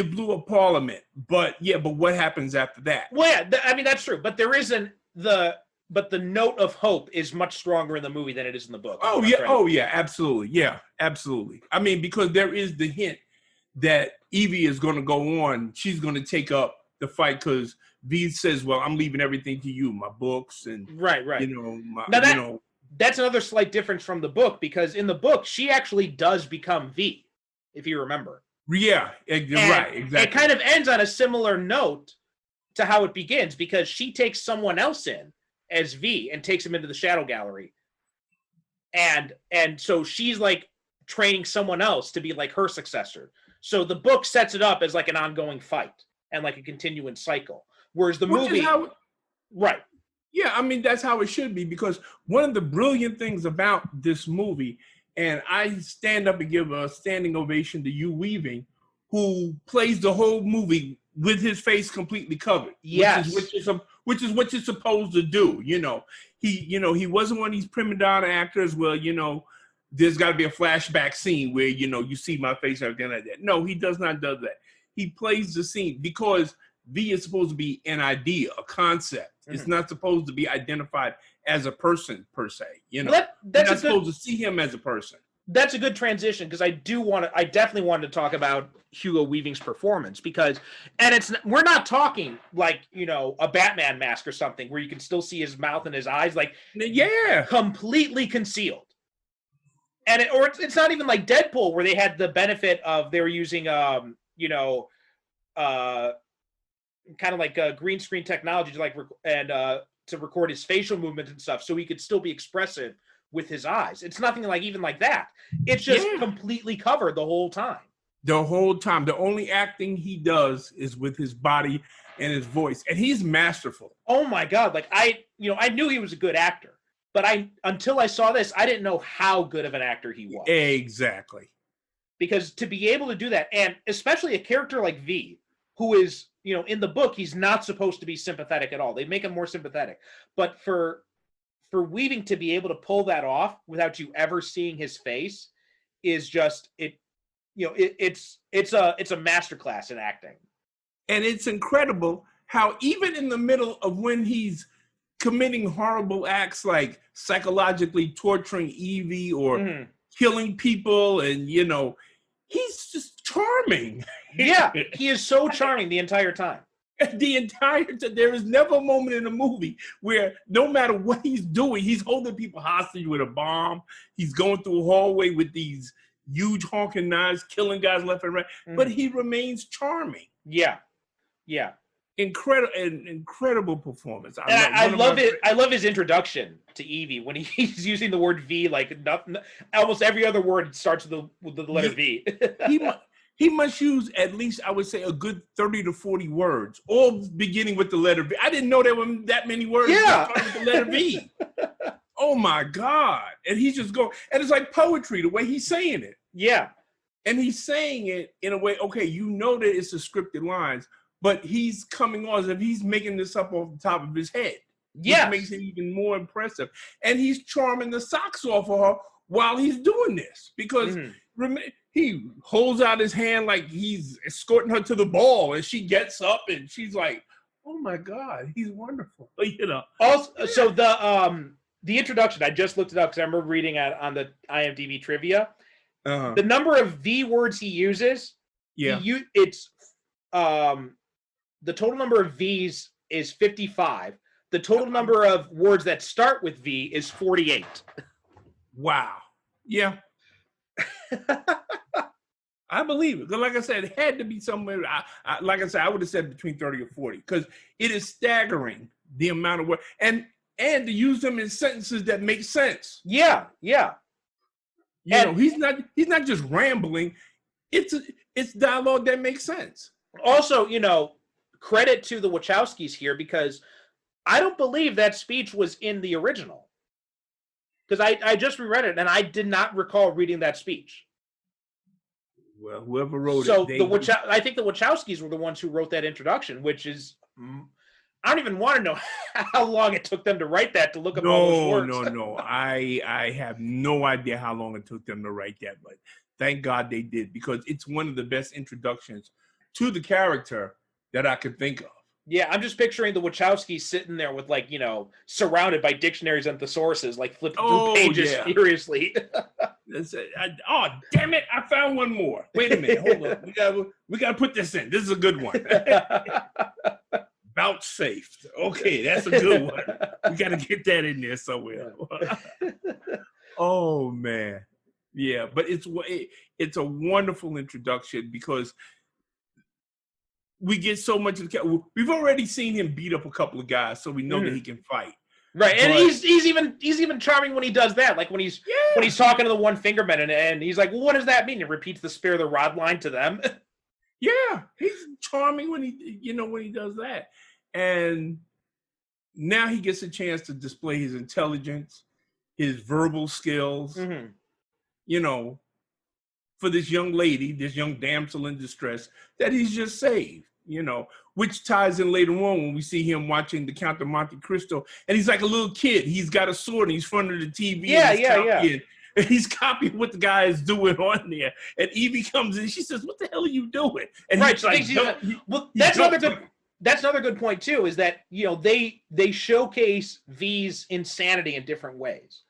blew up Parliament. But what happens after that? Well, that's true. But there isn't but the note of hope is much stronger in the movie than it is in the book. Absolutely. Yeah, absolutely. I mean, because there is the hint that Evie is going to go on. She's going to take up the fight because V says, well, I'm leaving everything to you, my books and right. That's another slight difference from the book, because in the book she actually does become V, if you remember. Yeah, right, exactly. It kind of ends on a similar note to how it begins, because she takes someone else in as V and takes him into the Shadow Gallery. And so she's like training someone else to be like her successor. So the book sets it up as like an ongoing fight and like a continuing cycle. Whereas the movie, right. Yeah, I mean, that's how it should be, because one of the brilliant things about this movie, and I stand up and give a standing ovation to Hugo Weaving, who plays the whole movie with his face completely covered. Yes. Which is what you're supposed to do. He wasn't one of these prima donna actors where, there's got to be a flashback scene where, you see my face and everything like that. No, he does not do that. He plays the scene because V is supposed to be an idea, a concept. Mm-hmm. It's not supposed to be identified as a person per se. You're not supposed to see him as a person. That's a good transition, because I definitely wanted to talk about Hugo Weaving's performance, because, and we're not talking like, a Batman mask or something where you can still see his mouth and his eyes, like, completely concealed. And it's not even like Deadpool where they had the benefit of they were using you know, kind of like green screen technology to to record his facial movements and stuff, so he could still be expressive with his eyes. It's nothing like even like that. It's just completely covered the whole time. The whole time. The only acting he does is with his body and his voice, and he's masterful. Oh my God! Like I knew he was a good actor, but until I saw this, I didn't know how good of an actor he was. Exactly. Because to be able to do that, and especially a character like V, who is, in the book, he's not supposed to be sympathetic at all. They make him more sympathetic. But for Weaving to be able to pull that off without you ever seeing his face is just it's a masterclass in acting. And it's incredible how even in the middle of when he's committing horrible acts like psychologically torturing Evie or killing people, and he's just charming. Yeah, he is so charming the entire time. The entire time. There is never a moment in the movie where no matter what he's doing, he's holding people hostage with a bomb. He's going through a hallway with these huge honking knives, killing guys left and right. But he remains charming. Yeah. Incredible performance. I love it. I love his introduction to Evie when he's using the word V like nothing. Almost every other word starts with the letter V. He must use at least, I would say, a good 30 to 40 words, all beginning with the letter V. I didn't know there were that many words that started with the letter V. Oh my God. And he's just going, and it's like poetry, the way he's saying it. Yeah. And he's saying it in a way, okay, that it's the scripted lines, but he's coming on as if he's making this up off the top of his head. Yeah. Which makes it even more impressive. And he's charming the socks off of her while he's doing this, because he holds out his hand like he's escorting her to the ball, and she gets up and she's like, oh my God, he's wonderful. Also, so the introduction, I just looked it up because I remember reading on the IMDb trivia. The number of V words he uses, it's the total number of V's is 55. The total number of words that start with V is 48. Wow. Yeah. I believe it. Like I said, it had to be somewhere. Like I said, I would have said between 30 or 40, because it is staggering the amount of work, and to use them in sentences that make sense. Yeah. He's not just rambling. It's dialogue that makes sense. Also, credit to the Wachowskis here, because I don't believe that speech was in the original. Because I just reread it and I did not recall reading that speech. Well, whoever wrote it. So I think the Wachowskis were the ones who wrote that introduction, which is, I don't even want to know how long it took them to write that, to look up all those words. No. I have no idea how long it took them to write that, but thank God they did, because it's one of the best introductions to the character that I could think of. Yeah, I'm just picturing the Wachowskis sitting there with, surrounded by dictionaries and thesauruses, flipping through pages furiously. Oh, damn it, I found one more. Wait a minute, hold on. We gotta put this in. This is a good one. Vouchsafed. Okay, that's a good one. We gotta get that in there somewhere. Oh, man. Yeah, but it's a wonderful introduction, because we get so much. We've already seen him beat up a couple of guys, so we know that he can fight. Right, and he's even charming when he does that. Like when he's talking to the one finger men, and he's like, "Well, what does that mean?" And repeats the spare the rod line to them. Yeah, he's charming when he does that, and now he gets a chance to display his intelligence, his verbal skills. For this young lady, this young damsel in distress that he's just saved, which ties in later on when we see him watching the Count of Monte Cristo, and he's like a little kid. He's got a sword and he's in front of the TV. Yeah. And he's copying what the guy is doing on there. And Evie comes in, she says, "What the hell are you doing?" And right, that's another good point too, is that they showcase V's insanity in different ways.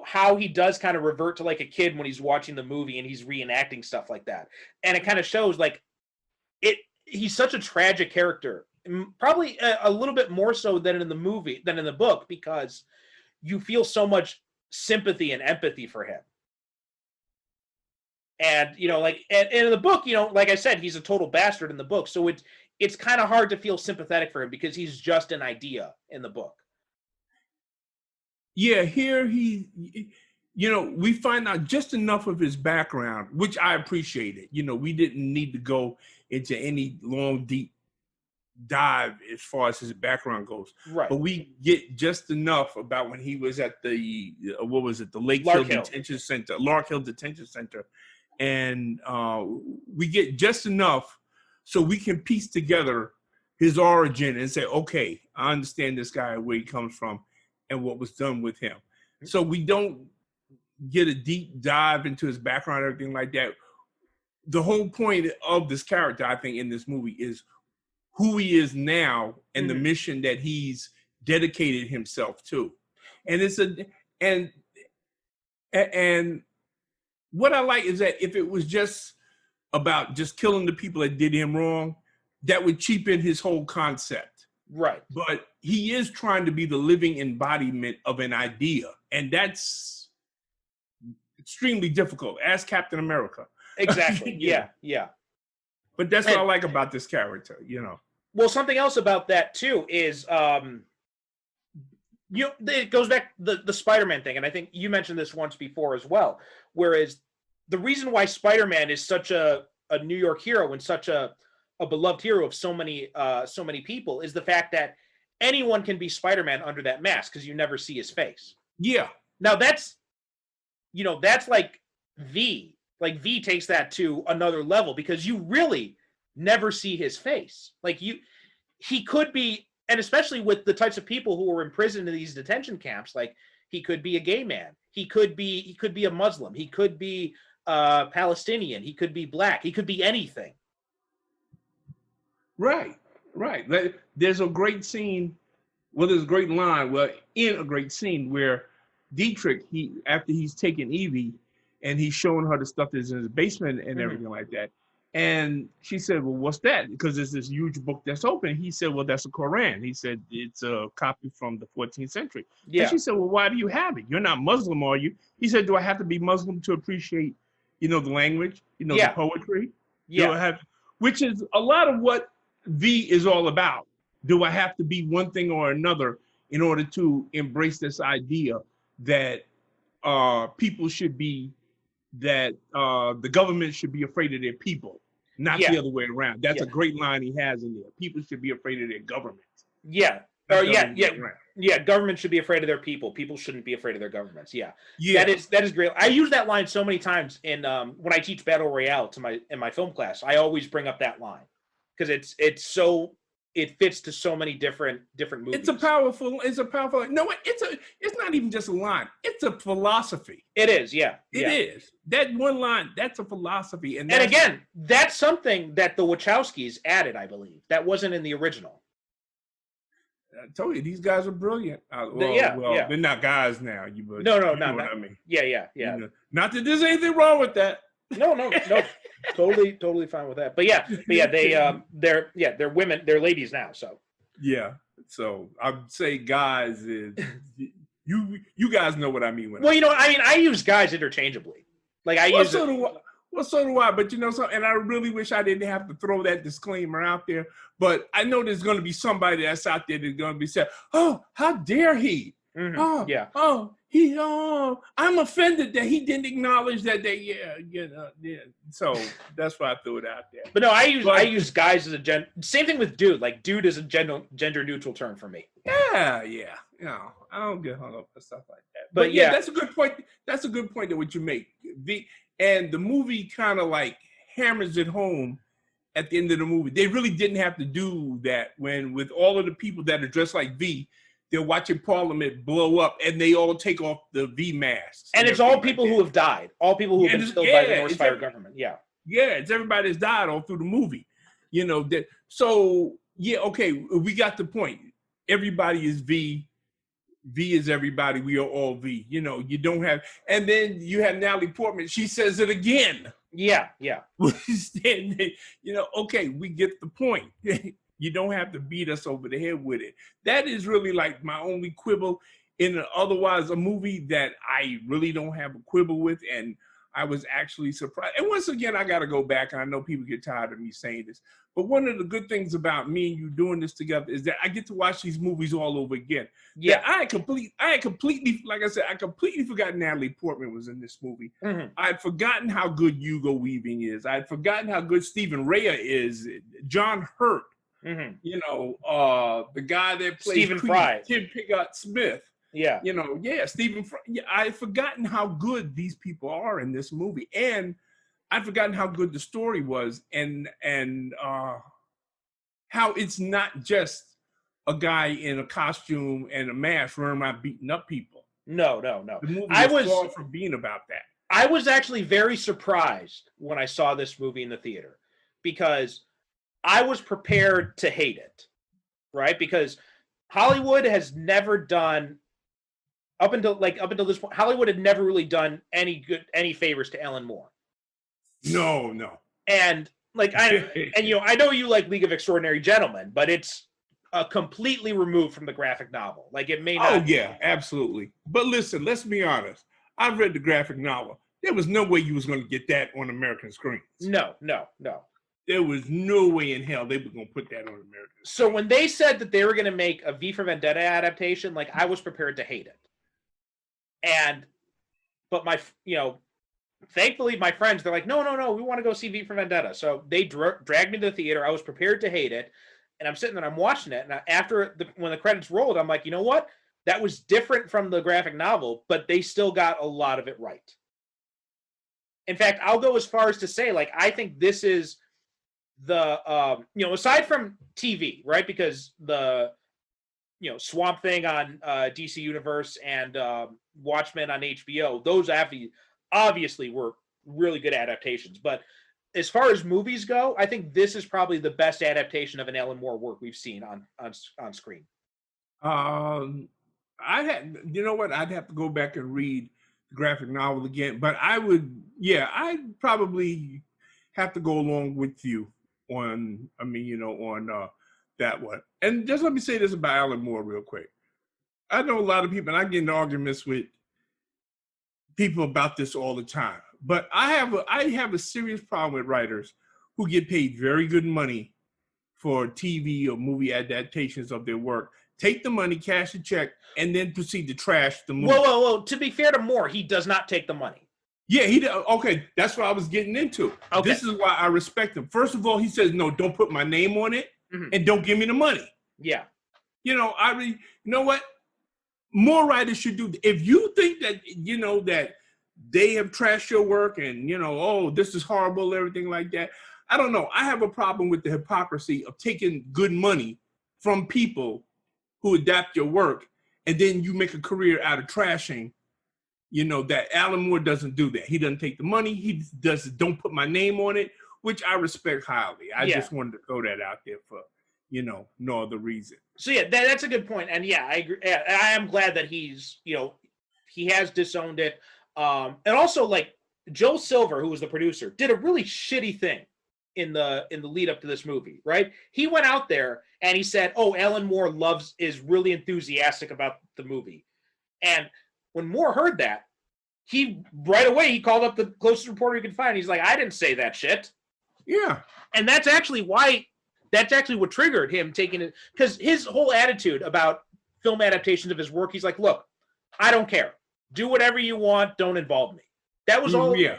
How he does kind of revert to a kid when he's watching the movie and he's reenacting stuff like that. And it kind of shows he's such a tragic character, probably a little bit more so than in the movie, than in the book, because you feel so much sympathy and empathy for him. And, you know, like, and in the book, you know, like I said, he's a total bastard in the book. So it's kind of hard to feel sympathetic for him because he's just an idea in the book. Yeah, here you know, we find out just enough of his background, which I appreciated. You know, we didn't need to go into any long, deep dive as far as his background goes. Right. But we get just enough about when he was at the, what was it, the Lake Lark Hill Hill. Detention Center, Lark Hill Detention Center. And we get just enough so we can piece together his origin and say, okay, I understand this guy, where he comes from and what was done with him. So we don't get a deep dive into his background or everything like that. The whole point of this character, I think, in this movie is who he is now and the mission that he's dedicated himself to. And it's and what I like is that if it was just about just killing the people that did him wrong, that would cheapen his whole concept. Right. But he is trying to be the living embodiment of an idea. And that's extremely difficult. Ask Captain America. Exactly. Yeah. But that's what I like about this character, you know. Well, something else about that too is, you know, it goes back the Spider-Man thing, and I think you mentioned this once before as well. Whereas the reason why Spider-Man is such a New York hero and such a beloved hero of so many people is the fact that anyone can be Spider-Man under that mask because you never see his face. Yeah. Now that's like V. Like V takes that to another level because you really never see his face. Like he could be, and especially with the types of people who were imprisoned in these detention camps, like he could be a gay man. He could be a Muslim. He could be Palestinian. He could be black. He could be anything. Right. There's a great scene. Well, there's a great line. Well, in a great scene where Dietrich, after he's taken Evie and he's showing her the stuff that's in his basement and everything like that. And she said, well, what's that? Because there's this huge book that's open. He said, well, that's a Quran. He said, it's a copy from the 14th century. Yeah. And she said, well, why do you have it? You're not Muslim, are you? He said, do I have to be Muslim to appreciate, you know, the language, you know, the poetry? Yeah. Do I have, which is a lot of what V is all about. Do I have to be one thing or another in order to embrace this idea that people should be, that the government should be afraid of their people, not the other way around. That's a great line he has in there. People should be afraid of their government. Yeah. Government should be afraid of their people. People shouldn't be afraid of their governments. Yeah. That is great. I use that line so many times in when I teach Battle Royale in my film class. I always bring up that line because it fits to so many different movies. It's a powerful. No, it's not even just a line. It's a philosophy. It is, yeah. It is. That one line, that's a philosophy. And again, that's something that the Wachowskis added, I believe. That wasn't in the original. I told you, these guys are brilliant. They're not guys now. No, not. What I mean. Yeah. You know, not that there's anything wrong with that. No. Totally fine with that. But they're women, they're ladies now. So so I'd say guys is you guys know what I mean. I use guys interchangeably. Like so do I. But you know, and I really wish I didn't have to throw that disclaimer out there. But I know there's going to be somebody that's out there that's going to be saying, "Oh, how dare he? I'm offended that he didn't acknowledge that they, So that's why I threw it out there. But no, I use guys as a same thing with dude. Like dude is a gender neutral term for me. Yeah. You know, I don't get hung up on stuff like that. But that's a good point. That's a good point that what you make. And the movie kind of like hammers it home at the end of the movie. They really didn't have to do that when with all of the people that are dressed like V, they're watching Parliament blow up and they all take off the V masks. And it's all people who have died. All people who have been killed by the North Fire government. Yeah. Yeah, it's everybody that's died all through the movie. You know, we got the point. Everybody is V. V is everybody. We are all V. You know, you don't have, and then you have Natalie Portman. She says it again. Yeah. You know, okay, we get the point. You don't have to beat us over the head with it. That is really like my only quibble in otherwise a movie that I really don't have a quibble with. And I was actually surprised. And once again, I got to go back, and I know people get tired of me saying this, but one of the good things about me and you doing this together is that I get to watch these movies all over again. Yeah. I had completely, like I said, I completely forgot Natalie Portman was in this movie. Mm-hmm. I had forgotten how good Hugo Weaving is. I had forgotten how good Stephen Rea is. John Hurt, Mm-hmm. you know, the guy that plays Stephen Creed, Fry. Tim Pigott-Smith. Yeah. You know, yeah, Stephen Fry. Yeah, I had forgotten how good these people are in this movie, and I'd forgotten how good the story was, and how it's not just a guy in a costume and a mask running around beating up people. No. The movie is far from being about that. I was actually very surprised when I saw this movie in the theater, because I was prepared to hate it, right? Because Hollywood has never done, up until this point, Hollywood had never really done any favors to Alan Moore. No. And I know you like League of Extraordinary Gentlemen, but it's completely removed from the graphic novel. Like, it may not. Oh yeah, absolutely. But listen, let's be honest. I've read the graphic novel. There was no way you was going to get that on American screens. No. There was no way in hell they were going to put that on American. So when they said that they were going to make a V for Vendetta adaptation, like, I was prepared to hate it. But thankfully my friends, they're like, no, we want to go see V for Vendetta. So they dragged me to the theater. I was prepared to hate it. And I'm sitting there, I'm watching it. And when the credits rolled, I'm like, you know what? That was different from the graphic novel, but they still got a lot of it right. In fact, I'll go as far as to say, like, I think this is the, aside from TV, right? Because the, Swamp Thing on DC Universe and Watchmen on HBO, those obviously were really good adaptations. But as far as movies go, I think this is probably the best adaptation of an Alan Moore work we've seen on screen. You know what? I'd have to go back and read the graphic novel again, but I'd probably have to go along with you on that one. And just let me say this about Alan Moore real quick. I know a lot of people, and I get in arguments with people about this all the time, but I have a serious problem with writers who get paid very good money for TV or movie adaptations of their work. Take the money, cash the check, and then proceed to trash the movie. Whoa. To be fair to Moore, he does not take the money. Yeah, he does. Okay, that's what I was getting into. Okay. This is why I respect him. First of all, he says, no, don't put my name on it, and don't give me the money. Yeah. You know what? More writers should do. If you think that, that they have trashed your work and, this is horrible, everything like that, I don't know. I have a problem with the hypocrisy of taking good money from people who adapt your work, and then you make a career out of trashing. That Alan Moore doesn't do that. He doesn't take the money. He does don't put my name on it, which I respect highly. I just wanted to throw that out there for, no other reason. So yeah, that's a good point. And yeah, I agree. I am glad that he's, he has disowned it. And also, like, Joel Silver, who was the producer, did a really shitty thing in the lead up to this movie, right? He went out there and he said, "Oh, Alan Moore is really enthusiastic about the movie." And when Moore heard that, he right away called up the closest reporter he could find. He's like, "I didn't say that shit." Yeah. And that's actually what triggered him taking it, because his whole attitude about film adaptations of his work, he's like, "Look, I don't care. Do whatever you want. Don't involve me." That was all. Yeah.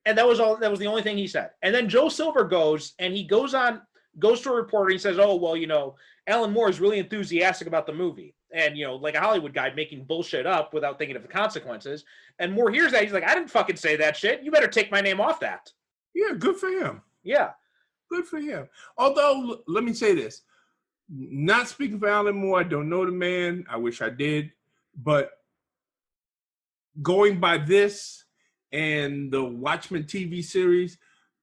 And that was the only thing he said. And then Joe Silver goes to a reporter. He says, "Oh, well, Alan Moore is really enthusiastic about the movie." And, like a Hollywood guy making bullshit up without thinking of the consequences. And Moore hears that. He's like, "I didn't fucking say that shit. You better take my name off that." Yeah, good for him. Yeah. Good for him. Although, let me say this. Not speaking for Alan Moore, I don't know the man. I wish I did. But going by this and the Watchmen TV series,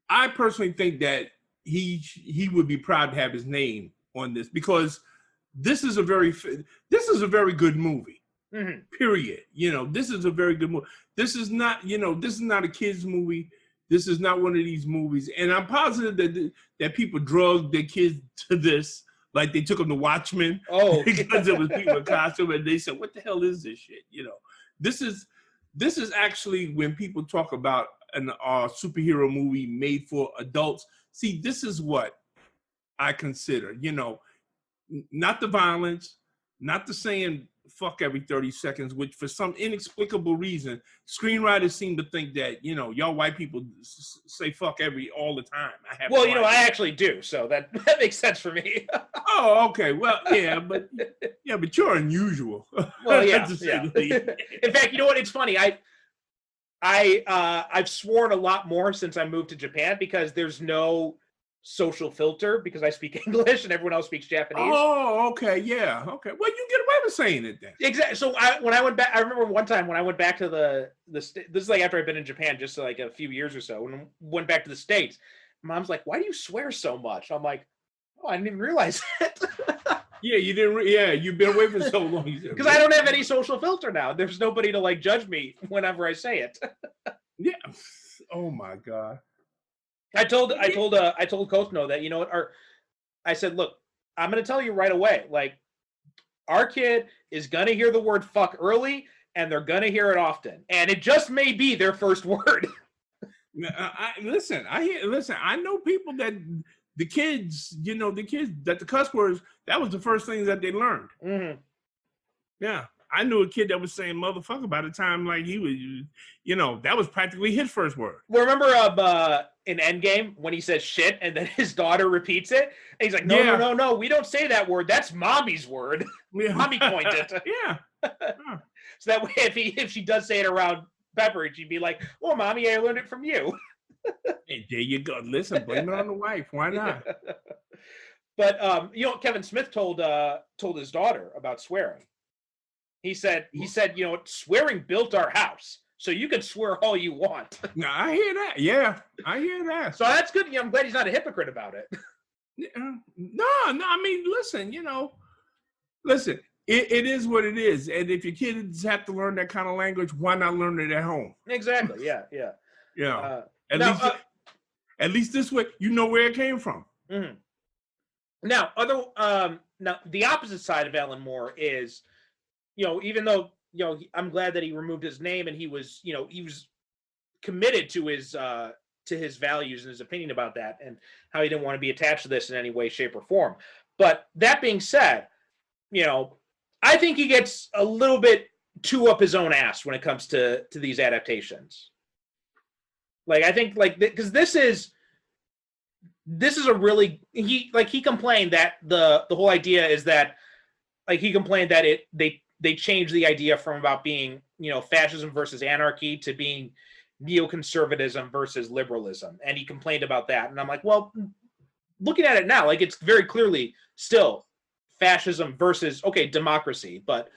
I personally think that he would be proud to have his name on this, because this is a very good movie. Mm-hmm. Period. This is a very good movie. This is not a kid's movie. This is not one of these movies. And I'm positive that people drugged their kids to this, like they took them to Watchmen. Oh, because it was people in costume, and they said, "What the hell is this shit?" This is actually, when people talk about superhero movie made for adults. See, this is what I consider, not the violence, not the saying fuck every 30 seconds, which for some inexplicable reason, screenwriters seem to think that, y'all white people say fuck all the time. I actually do, so that makes sense for me. Oh, okay. Well, but you're unusual. Well, yeah. In fact, you know what? It's funny. I've sworn a lot more since I moved to Japan because there's no social filter because I speak English and everyone else speaks Japanese. Oh, okay, yeah, okay. Well, you get away with saying it then. Exactly. So when I went back, I remember one time when I went back to this is like after I'd been in Japan just like a few years or so, and went back to the States. Mom's like, "Why do you swear so much?" I'm like, "Oh, I didn't even realize it." Yeah, you didn't. Yeah, you've been away for so long. Because I don't have any social filter now. There's nobody to like judge me whenever I say it. Yeah. Oh my God. I told Kosno that, I said, look, I'm going to tell you right away. Like, our kid is going to hear the word fuck early, and they're going to hear it often. And it just may be their first word. Listen, I know people that the kids that the cuss words, that was the first thing that they learned. Mm-hmm. Yeah. I knew a kid that was saying motherfucker by the time like he was, that was practically his first word. Well, remember in Endgame when he says shit and then his daughter repeats it? And he's like, no, we don't say that word. That's mommy's word. Yeah. Mommy coined it. Yeah. So that way, if she does say it around Pepper, she'd be like, well, mommy, I learned it from you. Hey, there you go. Listen, blame it on the wife. Why not? But, Kevin Smith told his daughter about swearing. He said, swearing built our house, so you can swear all you want. No, I hear that. Yeah, I hear that. So that's good. I'm glad he's not a hypocrite about it. No. I mean, listen. It is what it is, and if your kids have to learn that kind of language, why not learn it at home? Exactly. Yeah. Yeah. At least this way, you know where it came from. Mm-hmm. Now, the opposite side of Alan Moore is, even though, I'm glad that he removed his name and he was committed to his values and his opinion about that and how he didn't want to be attached to this in any way, shape, or form. But that being said, I think he gets a little bit too up his own ass when it comes to these adaptations. Like, I think because this is a really, he complained that the whole idea is that, like, he complained that they changed the idea from about being, fascism versus anarchy to being neoconservatism versus liberalism. And he complained about that. And I'm like, well, looking at it now, like, it's very clearly still fascism versus, democracy. But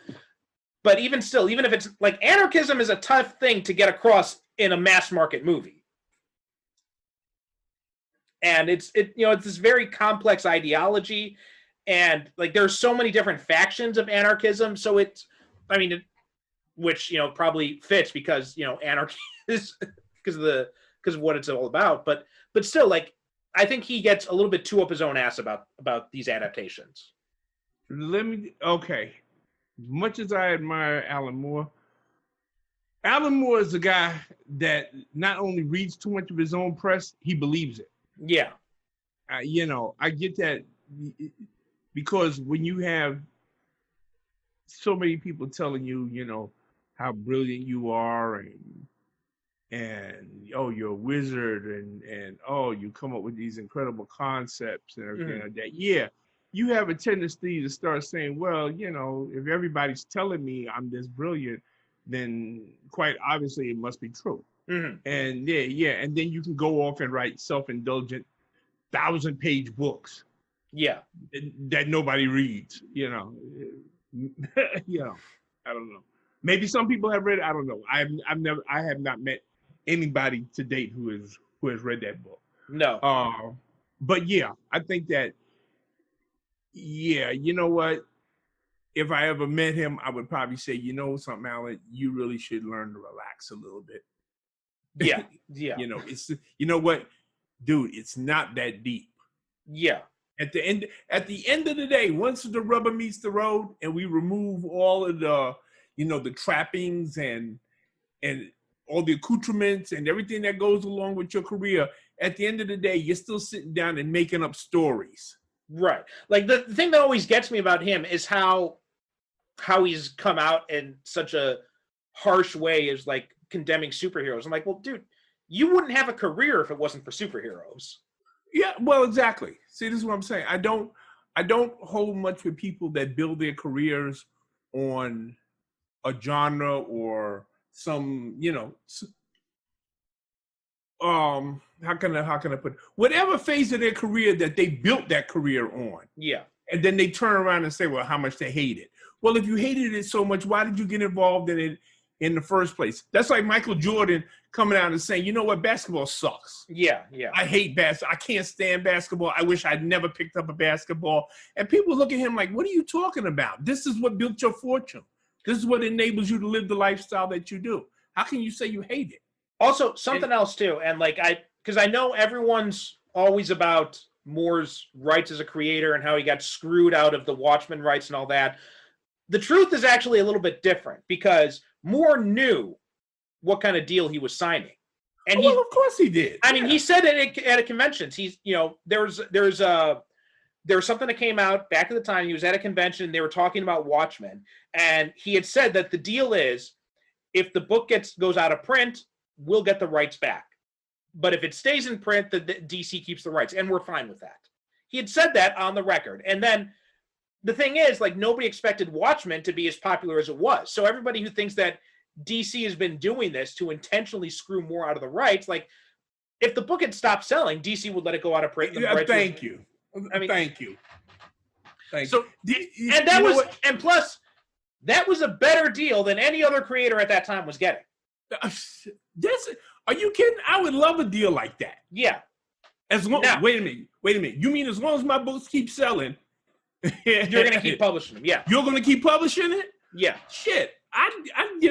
even still, even if it's like, anarchism is a tough thing to get across in a mass market movie. And it's this very complex ideology. And like, there's so many different factions of anarchism. So which probably fits because anarchy is because of what it's all about. But still, like, I think he gets a little bit too up his own ass about these adaptations. Much as I admire Alan Moore is a guy that not only reads too much of his own press, he believes it. Yeah. I get that. Because when you have so many people telling you, how brilliant you are and oh, you're a wizard and oh, you come up with these incredible concepts and everything like that. Yeah, you have a tendency to start saying, well, if everybody's telling me I'm this brilliant, then quite obviously it must be true. Mm-hmm. And and then you can go off and write self-indulgent 1,000-page books. Yeah, that nobody reads. I don't know. Maybe some people have read it. I don't know. I have not met anybody to date who has read that book. No. But yeah, I think that. Yeah, you know what? If I ever met him, I would probably say, something, Alan, you really should learn to relax a little bit. Yeah. It's what, dude? It's not that deep. Yeah. At the end of the day, once the rubber meets the road and we remove all of the, the trappings and all the accoutrements and everything that goes along with your career, at the end of the day, you're still sitting down and making up stories. Right. Like the thing that always gets me about him is how he's come out in such a harsh way, is like condemning superheroes. I'm like, well, dude, you wouldn't have a career if it wasn't for superheroes. Yeah, well, exactly. See, this is what I'm saying. I don't hold much with people that build their careers on a genre or some, how can I put it? Whatever phase of their career that they built that career on. Yeah. And then they turn around and say, well, how much they hate it. Well, if you hated it so much, why did you get involved in it in the first place? That's like Michael Jordan coming out and saying, you know what, basketball sucks. Yeah. I hate basketball. I can't stand basketball. I wish I'd never picked up a basketball. And people look at him like, what are you talking about? This is what built your fortune. This is what enables you to live the lifestyle that you do. How can you say you hate it? Also, something else too, and like because I know everyone's always about Moore's rights as a creator and how he got screwed out of the Watchmen rights and all that. The truth is actually a little bit different, because Moore knew what kind of deal he was signing, and well, of course he did. I mean, he said it at a convention. He's, there's something that came out back at the time. He was at a convention. They were talking about Watchmen, and he had said that the deal is, if the book goes out of print, we'll get the rights back. But if it stays in print, the DC keeps the rights, and we're fine with that. He had said that on the record. And then the thing is, like, nobody expected Watchmen to be as popular as it was. So everybody who thinks that DC has been doing this to intentionally screw more out of the rights, like, if the book had stopped selling, DC would let it go out of print. Thank you. Thank you. And plus, that was a better deal than any other creator at that time was getting. Are you kidding? I would love a deal like that. Yeah. Wait a minute. You mean as long as my books keep selling, you're going to keep publishing them? Yeah. You're going to keep publishing it? Yeah. Shit. I would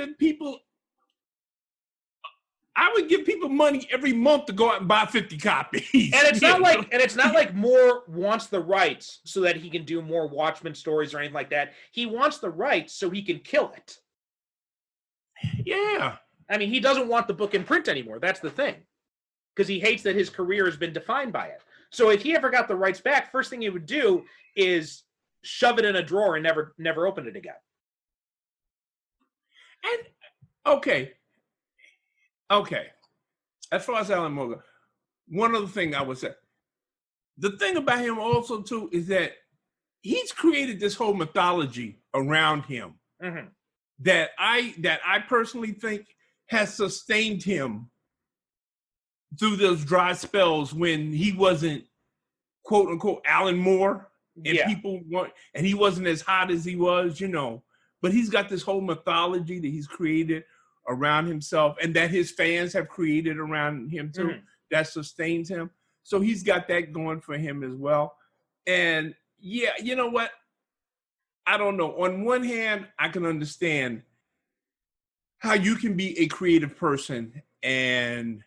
give people money every month to go out and buy 50 copies. And it's not like Moore wants the rights so that he can do more Watchmen stories or anything like that. He wants the rights so he can kill it. Yeah. I mean, he doesn't want the book in print anymore. That's the thing. Because he hates that his career has been defined by it. So if he ever got the rights back, first thing he would do is shove it in a drawer and never open it again. And okay. As far as Alan Moore, one other thing I would say. The thing about him also too is that he's created this whole mythology around him, mm-hmm. that I personally think has sustained him through those dry spells when he wasn't, quote unquote, Alan Moore, and and he wasn't as hot as he was, but he's got this whole mythology that he's created around himself and that his fans have created around him too, mm-hmm. that sustains him. So he's got that going for him as well. And yeah, you know what? I don't know. On one hand, I can understand how you can be a creative person and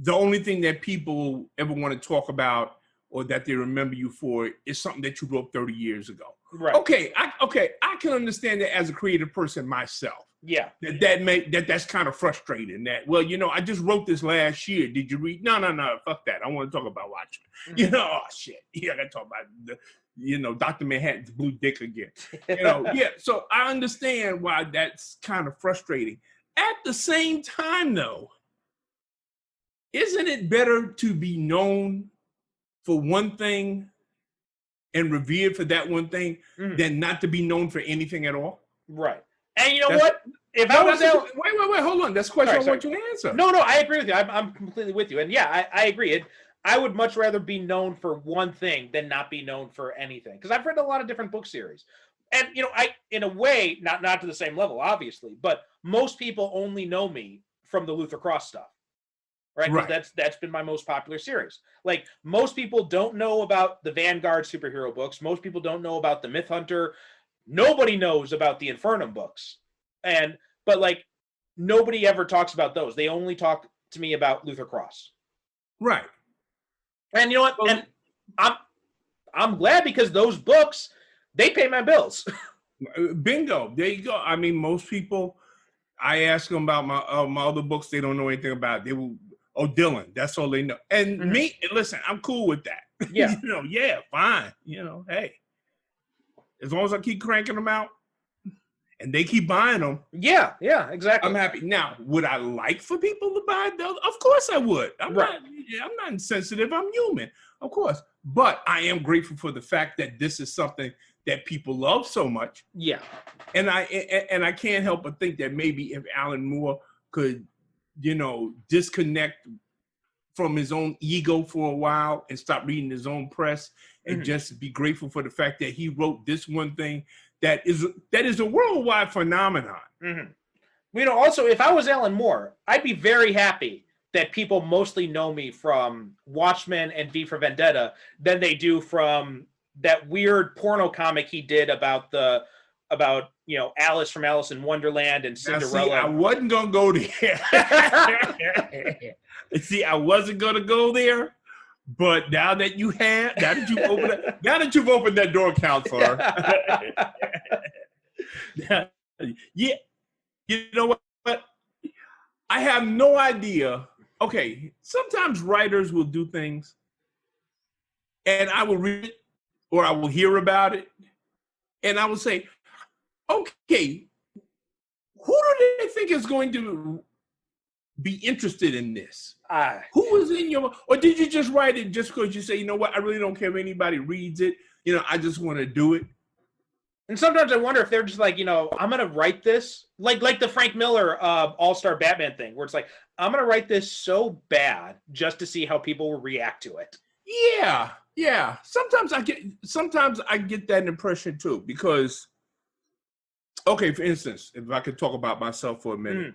the only thing that people ever want to talk about or that they remember you for is something that you wrote 30 years ago. Right. Okay, I can understand that as a creative person myself. Yeah. That's kind of frustrating. That, well, I just wrote this last year. Did you read? No, fuck that. I want to talk about Watchmen. Mm-hmm. Oh shit. Yeah, I got to talk about Dr. Manhattan's blue dick again. Yeah. So I understand why that's kind of frustrating. At the same time, though, isn't it better to be known for one thing and revered for that one thing than not to be known for anything at all? Right. And you know what? If I was wait, hold on. That's a question I want you to answer. No, I agree with you. I'm completely with you. And yeah, I agree. I would much rather be known for one thing than not be known for anything. Because I've read a lot of different book series. And, I, in a way, not to the same level, obviously, but most people only know me from the Luther Cross stuff. Right? That's been my most popular series. Like, most people don't know about the Vanguard superhero books. Most people don't know about the Myth Hunter. Nobody knows about the Infernum books. But like, nobody ever talks about those. They only talk to me about Luther Cross. Right. And you know what? And I'm glad, because those books, they pay my bills. Bingo. There you go. I mean, most people, I ask them about my other books. They don't know anything about. They will. Oh, Dylan. That's all they know. And me. Listen, I'm cool with that. Yeah. Yeah, fine. Hey, as long as I keep cranking them out, and they keep buying them. Yeah, exactly. I'm happy. Now, would I like for people to buy those? Of course I would. I'm not insensitive. I'm human, of course. But I am grateful for the fact that this is something that people love so much. Yeah. And I can't help but think that maybe if Alan Moore could, disconnect from his own ego for a while and stop reading his own press and just be grateful for the fact that he wrote this one thing that is a worldwide phenomenon. Also, if I was Alan Moore, I'd be very happy that people mostly know me from Watchmen and V for Vendetta than they do from that weird porno comic he did about Alice from Alice in Wonderland and Cinderella. See, I wasn't gonna go there. See, I wasn't gonna go there. But now that you've opened that door, counselor. Yeah, you know what? I have no idea. Okay, sometimes writers will do things, and I will read it or I will hear about it, and I will say, okay, who do they think is going to be interested in this? Who was in your, or did you just write it just because you say, you know what, I really don't care if anybody reads it. I just want to do it. And sometimes I wonder if they're just like, I'm going to write this, like the Frank Miller All-Star Batman thing, where it's like, I'm going to write this so bad just to see how people will react to it. Yeah. Sometimes I get that impression too, because, okay, for instance, if I could talk about myself for a minute.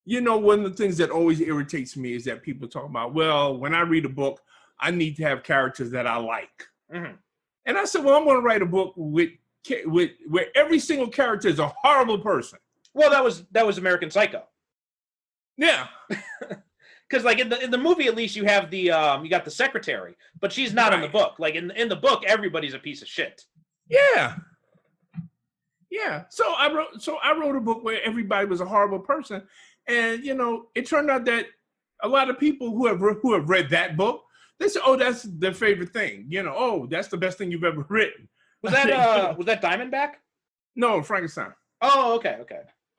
One of the things that always irritates me is that people talk about, well, when I read a book, I need to have characters that I like. And I said, well, I'm going to write a book where every single character is a horrible person. Well, that was American Psycho. Yeah. Because like in the movie, at least you have you got the secretary, but she's not in the book. Like in the book, everybody's a piece of shit. Yeah. So I wrote a book where everybody was a horrible person. And, it turned out that a lot of people who have read that book, they say, oh, that's their favorite thing. Oh, that's the best thing you've ever written. Was that Diamondback? No, Frankenstein. Oh, okay.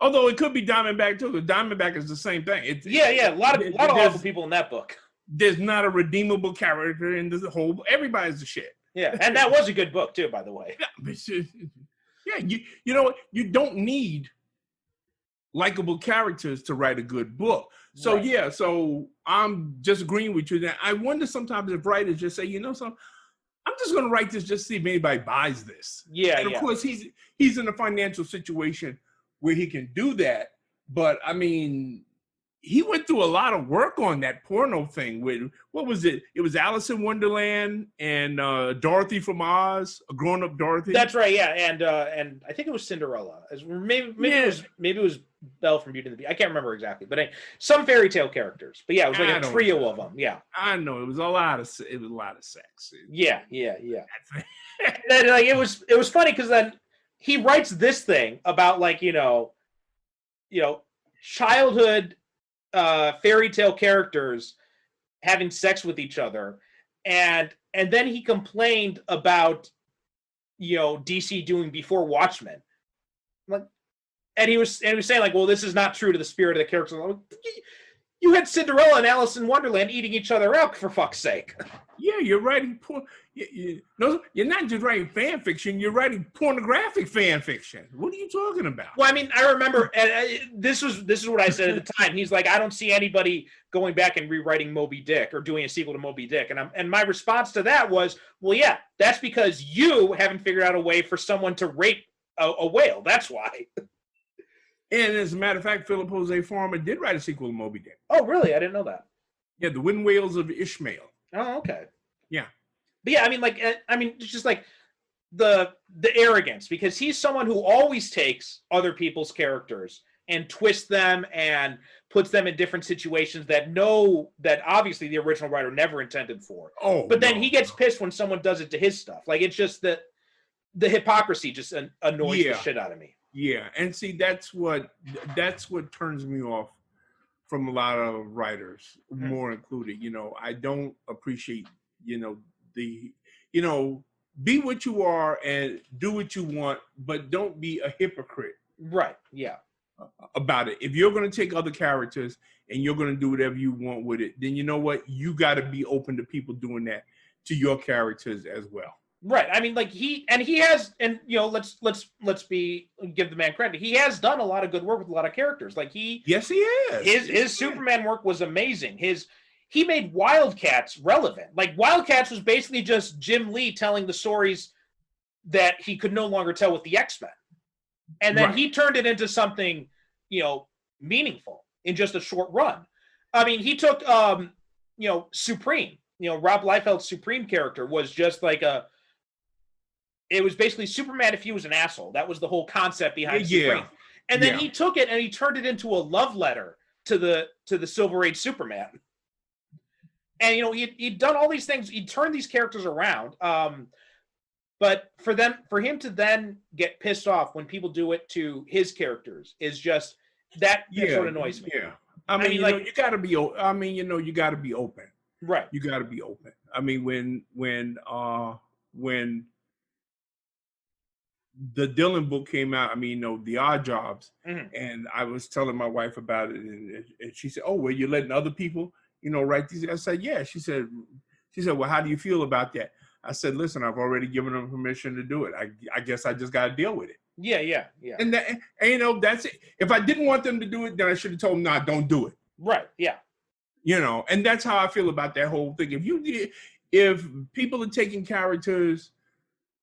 Although it could be Diamondback too, because Diamondback is the same thing. A lot of awful people in that book. There's not a redeemable character in the whole. Everybody's a shit. Yeah, and that was a good book too, by the way. Yeah, you know what? You don't need likable characters to write a good book. So right. So I'm just agreeing with you that I wonder sometimes if writers just say, something, I'm just going to write this just to see if anybody buys this. Yeah, and of course he's in a financial situation where he can do that. But I mean, he went through a lot of work on that porno thing with, what was it? It was Alice in Wonderland and Dorothy from Oz, a grown-up Dorothy. That's right, yeah, and I think it was Cinderella. Maybe it was Belle from Beauty and the Beast. I can't remember exactly, but some fairy tale characters. But yeah, it was like a trio of them. Yeah, I know it was a lot of sex. Yeah. And like it was funny because then he writes this thing about childhood fairy tale characters having sex with each other, and then he complained about DC doing before Watchmen, and he was saying like, well, this is not true to the spirit of the characters. You had Cinderella and Alice in Wonderland eating each other up, for fuck's sake. Yeah, you're writing you're not just writing fan fiction, you're writing pornographic fan fiction. What are you talking about? Well, I mean, I remember, and this is what I said at the time. He's like, I don't see anybody going back and rewriting Moby Dick or doing a sequel to Moby Dick. And my response to that was, well, yeah, that's because you haven't figured out a way for someone to rape a whale. That's why. And as a matter of fact, Philip Jose Farmer did write a sequel to Moby Dick. Oh, really? I didn't know that. Yeah, The Wind Whales of Ishmael. Oh, okay. Yeah. But yeah, it's just like the arrogance, because he's someone who always takes other people's characters and twists them and puts them in different situations that obviously the original writer never intended for. Oh, but then he gets pissed when someone does it to his stuff. Like, it's just that the hypocrisy just annoys the shit out of me. Yeah, and see, that's what turns me off from a lot of writers, more included. I don't appreciate, the, be what you are and do what you want, but don't be a hypocrite. Right. Yeah. About it. If you're going to take other characters and you're going to do whatever you want with it, then you know what? You got to be open to people doing that to your characters as well. Right. I mean, like he has, and let's give the man credit. He has done a lot of good work with a lot of characters. Like yes, he is. His Superman work was amazing. He made Wildcats relevant. Like Wildcats was basically just Jim Lee telling the stories that he could no longer tell with the X-Men. And then he turned it into something, meaningful in just a short run. I mean, he took, Supreme. Rob Liefeld's Supreme character was just like it was basically Superman if he was an asshole. That was the whole concept behind Supreme. And then he took it and he turned it into a love letter to the Silver Age Superman. And he'd done all these things. He turned these characters around. But for him to then get pissed off when people do it to his characters is just that sort of annoys me. Yeah. I mean, you got to be. You got to be open. Right. You got to be open. I mean, when the Dylan book came out, The Odd Jobs, and I was telling my wife about it, and she said, "Oh, well, you're letting other people, write these?" I said, "Yeah." She said, "Well, how do you feel about that?" I said, "Listen, I've already given them permission to do it. I guess I just got to deal with it." Yeah. And that's it. If I didn't want them to do it, then I should have told them, "Nah, don't do it." Right. Yeah. And that's how I feel about that whole thing. If people are taking characters,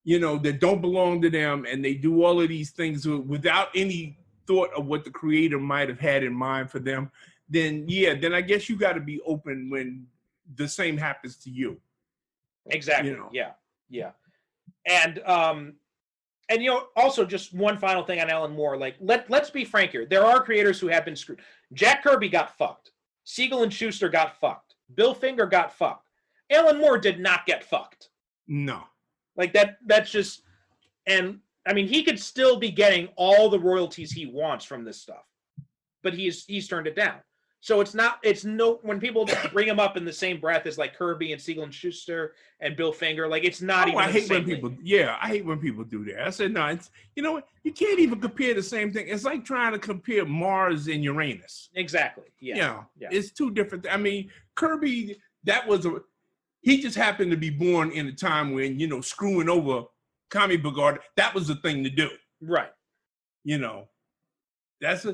that don't belong to them, and they do all of these things without any thought of what the creator might have had in mind for them, then I guess you got to be open when the same happens to you. Exactly. Yeah. And also just one final thing on Alan Moore. Like, let's be frank here. There are creators who have been screwed. Jack Kirby got fucked. Siegel and Schuster got fucked. Bill Finger got fucked. Alan Moore did not get fucked. No. Like that's just, and I mean, he could still be getting all the royalties he wants from this stuff, but he's turned it down. So when people bring him up in the same breath as like Kirby and Siegel and Schuster and Bill Finger, like it's not even. I hate when people. Yeah, I hate when people do that. I said no. It's you can't even compare the same thing. It's like trying to compare Mars and Uranus. Exactly. Yeah. It's two different. I mean, Kirby. He just happened to be born in a time when screwing over comic book art. That was the thing to do. Right. That's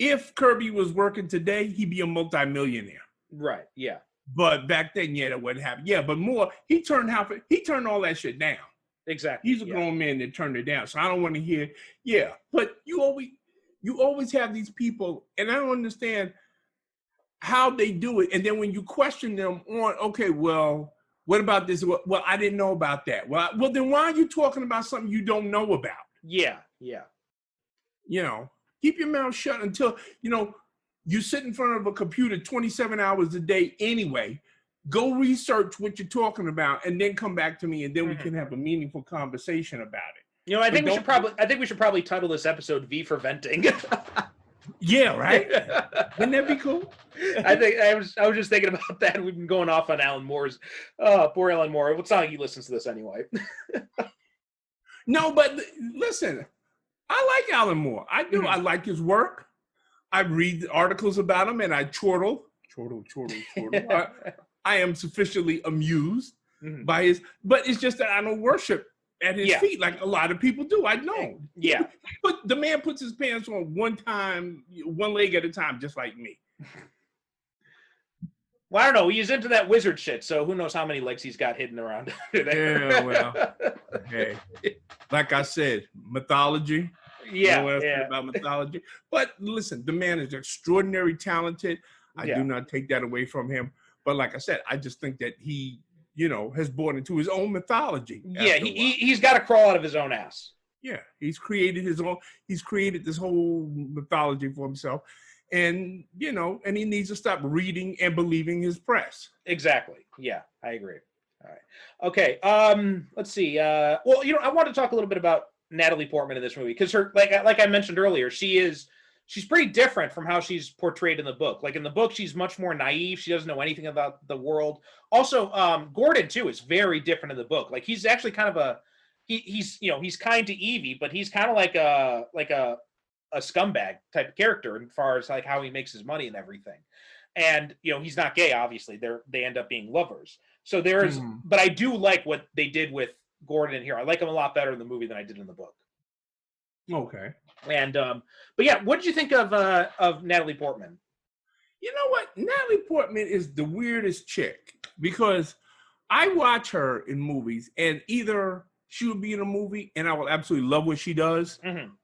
if Kirby was working today, he'd be a multimillionaire. Right. Yeah. But back then, that wouldn't happen. Yeah, but Moore, he turned all that shit down. Exactly. He's a grown man that turned it down. So I don't want to hear. Yeah, but you always have these people, and I don't understand how they do it. And then when you question them on, okay, well, what about this? Well, I didn't know about that. Well, then why are you talking about something you don't know about? Yeah. Keep your mouth shut until, you sit in front of a computer 27 hours a day anyway. Go research what you're talking about and then come back to me, and then we can have a meaningful conversation about it. I think we should probably title this episode V for Venting. Yeah, right? Wouldn't that be cool? I was just thinking about that. We've been going off on Alan Moore's poor Alan Moore. It's not like he listens to this anyway. No, but listen, I like Alan Moore. I do. I like his work. I read articles about him and I chortle. I am sufficiently amused by his, but it's just that I don't worship at his feet like a lot of people do. I know. Yeah. But the man puts his pants on one leg at a time, just like me. Well, I don't know. He's into that wizard shit, so who knows how many legs he's got hidden around. Yeah, well, hey, like I said, mythology. Yeah, about mythology. But listen, the man is extraordinarily talented. I do not take that away from him. But like I said, I just think that he, has bought into his own mythology. Yeah, he's got to crawl out of his own ass. Yeah, he's created this whole mythology for himself. And, and he needs to stop reading and believing his press. Exactly. Yeah, I agree. All right. Okay. Let's see. I want to talk a little bit about Natalie Portman in this movie, because her, like I mentioned earlier, she's pretty different from how she's portrayed in the book. Like in the book, she's much more naive. She doesn't know anything about the world. Also, Gordon too is very different in the book. Like he's actually kind of he's kind to Evie, but he's kind of like a scumbag type of character as far as like how he makes his money and everything. And he's not gay, obviously. They end up being lovers. So there's, but I do like what they did with Gordon in here. I like him a lot better in the movie than I did in the book. Okay. And but yeah, what did you think of Natalie Portman? You know what? Natalie Portman is the weirdest chick because I watch her in movies, and either she would be in a movie and I will absolutely love what she does,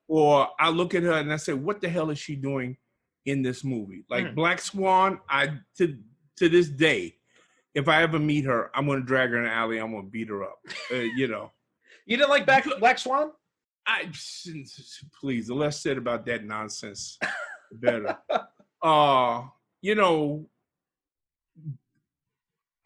or I look at her and I say, "What the hell is she doing in this movie?" Like Black Swan, to this day, if I ever meet her, I'm going to drag her in the alley. I'm going to beat her up. You didn't like Black Swan? Please, the less said about that nonsense, the better.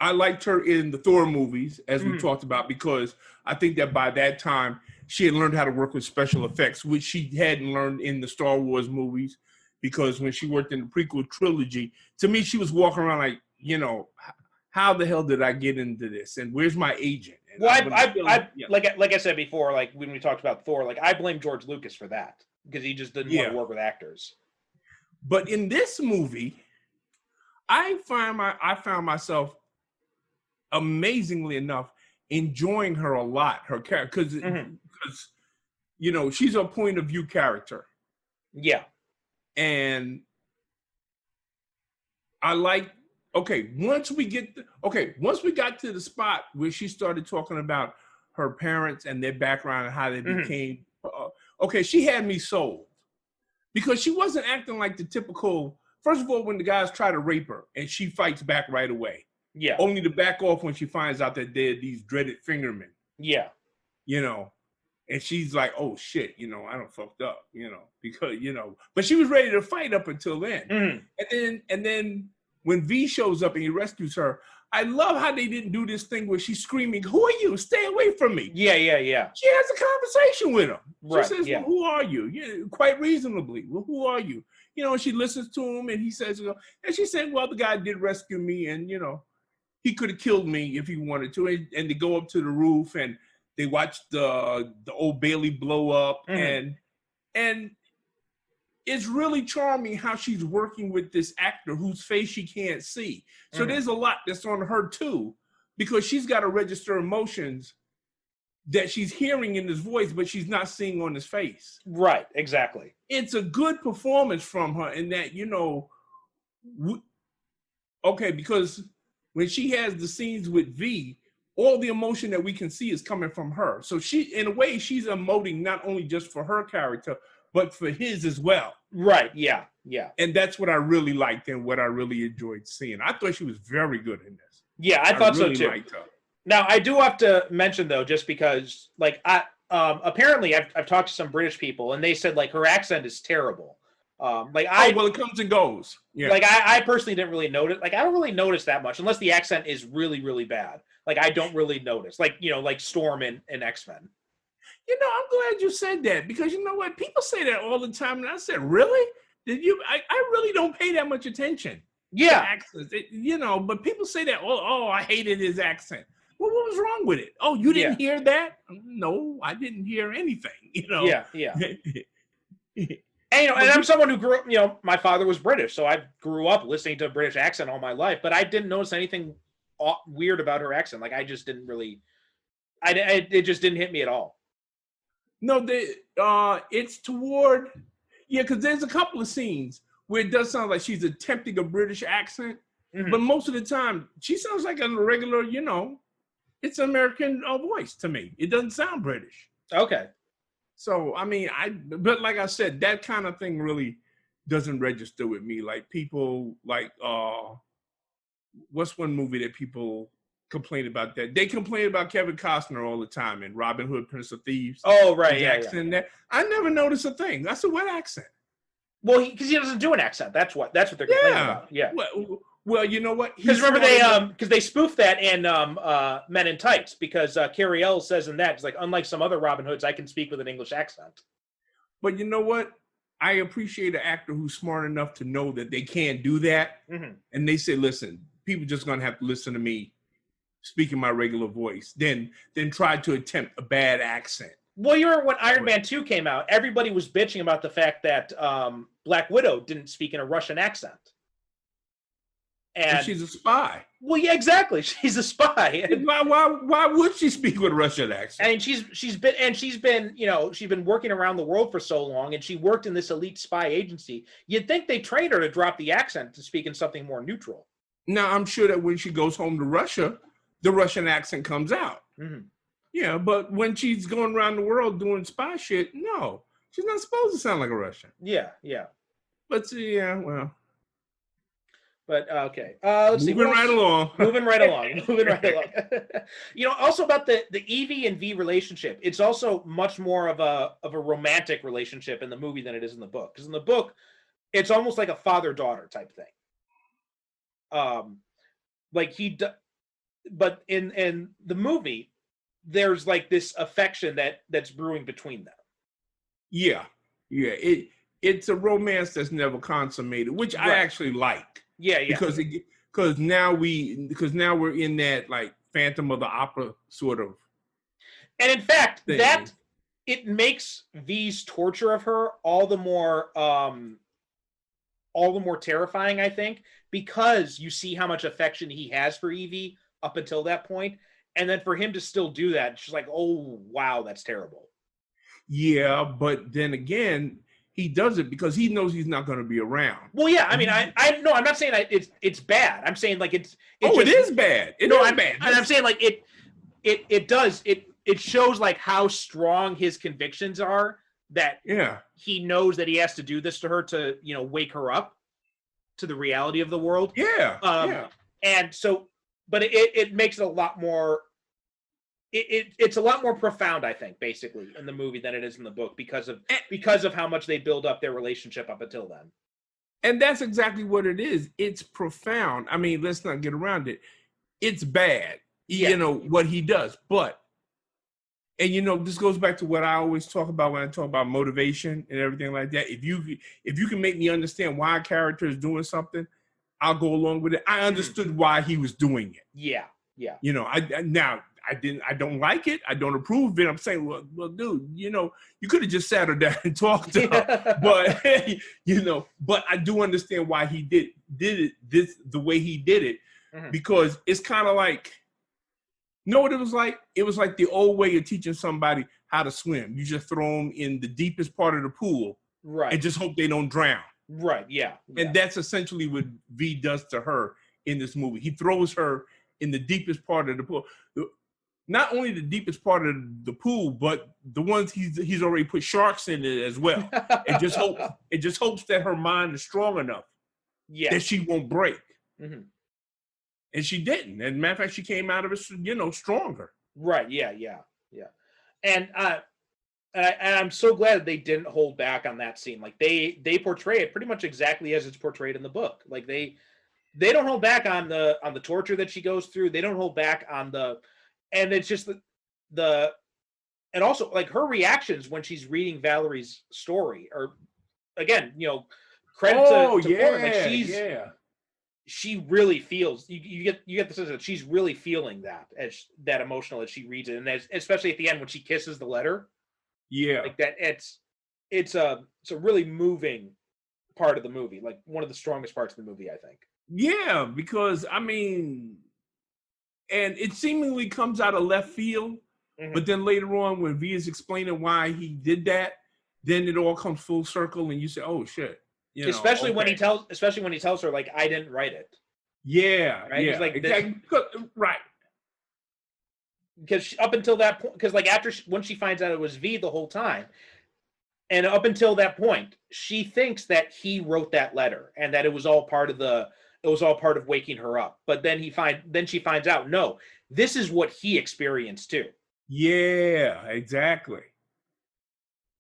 I liked her in the Thor movies, as we talked about, because I think that by that time she had learned how to work with special effects, which she hadn't learned in the Star Wars movies. Because when she worked in the prequel trilogy, to me, she was walking around like, how the hell did I get into this? And where's my agent? And like I said before, like when we talked about Thor, like I blame George Lucas for that because he just didn't want to work with actors. But in this movie, I found myself amazingly enough enjoying her a lot, her character, because she's a point of view character. Yeah. And I like, once we got to the spot where she started talking about her parents and their background and how they became, she had me sold. Because she wasn't acting like the typical, first of all, when the guys try to rape her and she fights back right away. Yeah. Only to back off when she finds out that they're these dreaded fingermen. Yeah. And she's like, oh shit, I done fucked up, because, but she was ready to fight up until then. And then when V shows up and he rescues her, I love how they didn't do this thing where she's screaming, "Who are you? Stay away from me." Yeah. She has a conversation with him. Right, she says, well, who are you? Quite reasonably. Well, who are you? She listens to him and he says, and she said, well, the guy did rescue me and, he could have killed me if he wanted to. And they go up to the roof and they watch the Old Bailey blow up, and it's really charming how she's working with this actor whose face she can't see. So there's a lot that's on her too, because she's got to register emotions that she's hearing in his voice, but she's not seeing on his face. Right, exactly. It's a good performance from her in that, because when she has the scenes with V, all the emotion that we can see is coming from her. So she, in a way, she's emoting not only just for her character, but for his as well. Right, yeah. And that's what I really liked and what I really enjoyed seeing. I thought she was very good in this. Yeah, I thought really so too. Liked her. Now, I do have to mention, though, just because, apparently I've talked to some British people, and they said, her accent is terrible. Well, it comes and goes. Yeah. I personally didn't really notice. I don't really notice that much, unless the accent is really, really bad. I don't really notice. Like Storm in X-Men. I'm glad you said that, because you know what? People say that all the time, and I said, really? Did you? I really don't pay that much attention. Yeah. To accents, but people say that, oh, I hated his accent. Well, what was wrong with it? Oh, you didn't hear that? No, I didn't hear anything. Yeah. And, and I'm someone who grew up, my father was British, so I grew up listening to a British accent all my life, but I didn't notice anything weird about her accent. I just didn't really, it just didn't hit me at all. No, it's toward, because there's a couple of scenes where it does sound like she's attempting a British accent, but most of the time she sounds like a regular, it's an American voice to me. It doesn't sound British. Okay. So, but like I said, that kind of thing really doesn't register with me. Like people what's one movie that people complain about that? They complain about Kevin Costner all the time in Robin Hood, Prince of Thieves. Oh, right. Yeah. That. I never noticed a thing. I said, what accent? Well, because he doesn't do an accent. That's what they're complaining about. Yeah. Well, you know what? Because remember because they spoofed that in Men in Tights, because Carrie Ells says in that, it's like, unlike some other Robin Hoods, I can speak with an English accent. But you know what? I appreciate an actor who's smart enough to know that they can't do that. And they say, listen, people just gonna have to listen to me speaking my regular voice, then try to attempt a bad accent. Well, you remember when Iron Man 2 came out, everybody was bitching about the fact that Black Widow didn't speak in a Russian accent. And she's a spy. Well, yeah, exactly. She's a spy. Why would she speak with a Russian accent? And she's been working around the world for so long, and she worked in this elite spy agency. You'd think they trained her to drop the accent to speak in something more neutral. Now, I'm sure that when she goes home to Russia, the Russian accent comes out. Yeah, but when she's going around the world doing spy shit, no, she's not supposed to sound like a Russian. Yeah. But yeah, well. But okay, let's moving right along. Moving right along. Also about the Evie and V relationship. It's also much more of a romantic relationship in the movie than it is in the book. Because in the book, it's almost like a father-daughter type thing. But in the movie, there's like this affection that's brewing between them. Yeah. It's a romance that's never consummated, which I actually like. Yeah. Because now we're in that like Phantom of the Opera sort of. And in fact, thing. that it makes V's torture of her all the more terrifying, I think, because you see how much affection he has for Evie up until that point, and then for him to still do that, she's like, "Oh wow, that's terrible." Yeah, but then again, he does it because he knows he's not going to be around. Well, yeah, I mean, I'm not saying it's bad. I'm saying like it is bad. I'm bad. And I'm saying like it shows like how strong his convictions are, that he knows that he has to do this to her to, wake her up to the reality of the world. Yeah. And so, but it makes it a lot more. It's a lot more profound, I think, basically, in the movie than it is in the book because of how much they build up their relationship up until then. And that's exactly what it is. It's profound. I mean, let's not get around it. It's bad, what he does. But, and this goes back to what I always talk about when I talk about motivation and everything like that. If you can make me understand why a character is doing something, I'll go along with it. I understood why he was doing it. Yeah. I don't like it. I don't approve of it. I'm saying, well, dude, you could have just sat her down and talked to her. But, but I do understand why he did it the way he did it, because it's kind of like, what it was like? It was like the old way of teaching somebody how to swim. You just throw them in the deepest part of the pool, right, and just hope they don't drown. Right, yeah. And that's essentially what V does to her in this movie. He throws her in the deepest part of the pool. Not only the deepest part of the pool, but the ones he's already put sharks in it as well. It just hopes that her mind is strong enough that she won't break. And she didn't. As a matter of fact, she came out of it, stronger. Right. Yeah. And I'm so glad that they didn't hold back on that scene. Like they portray it pretty much exactly as it's portrayed in the book. Like they don't hold back on the torture that she goes through. They don't hold back on and it's just and also like her reactions when she's reading Valerie's story, or again, credit to Portman. Like she really feels, you get the sense that she's really feeling that emotional as she reads it, and especially at the end when she kisses the letter. Yeah, like that. It's a really moving part of the movie, like one of the strongest parts of the movie, I think. Yeah, because I mean. And it seemingly comes out of left field, but then later on, when V is explaining why he did that, then it all comes full circle, and you say, "Oh shit!" Especially when he tells her, like, "I didn't write it." Yeah, right. Yeah, like, exactly. Right. Because up until that point, because like when she finds out it was V the whole time, and up until that point, she thinks that he wrote that letter and that it was all part of waking her up. But then she finds out, no, this is what he experienced too. Yeah, exactly.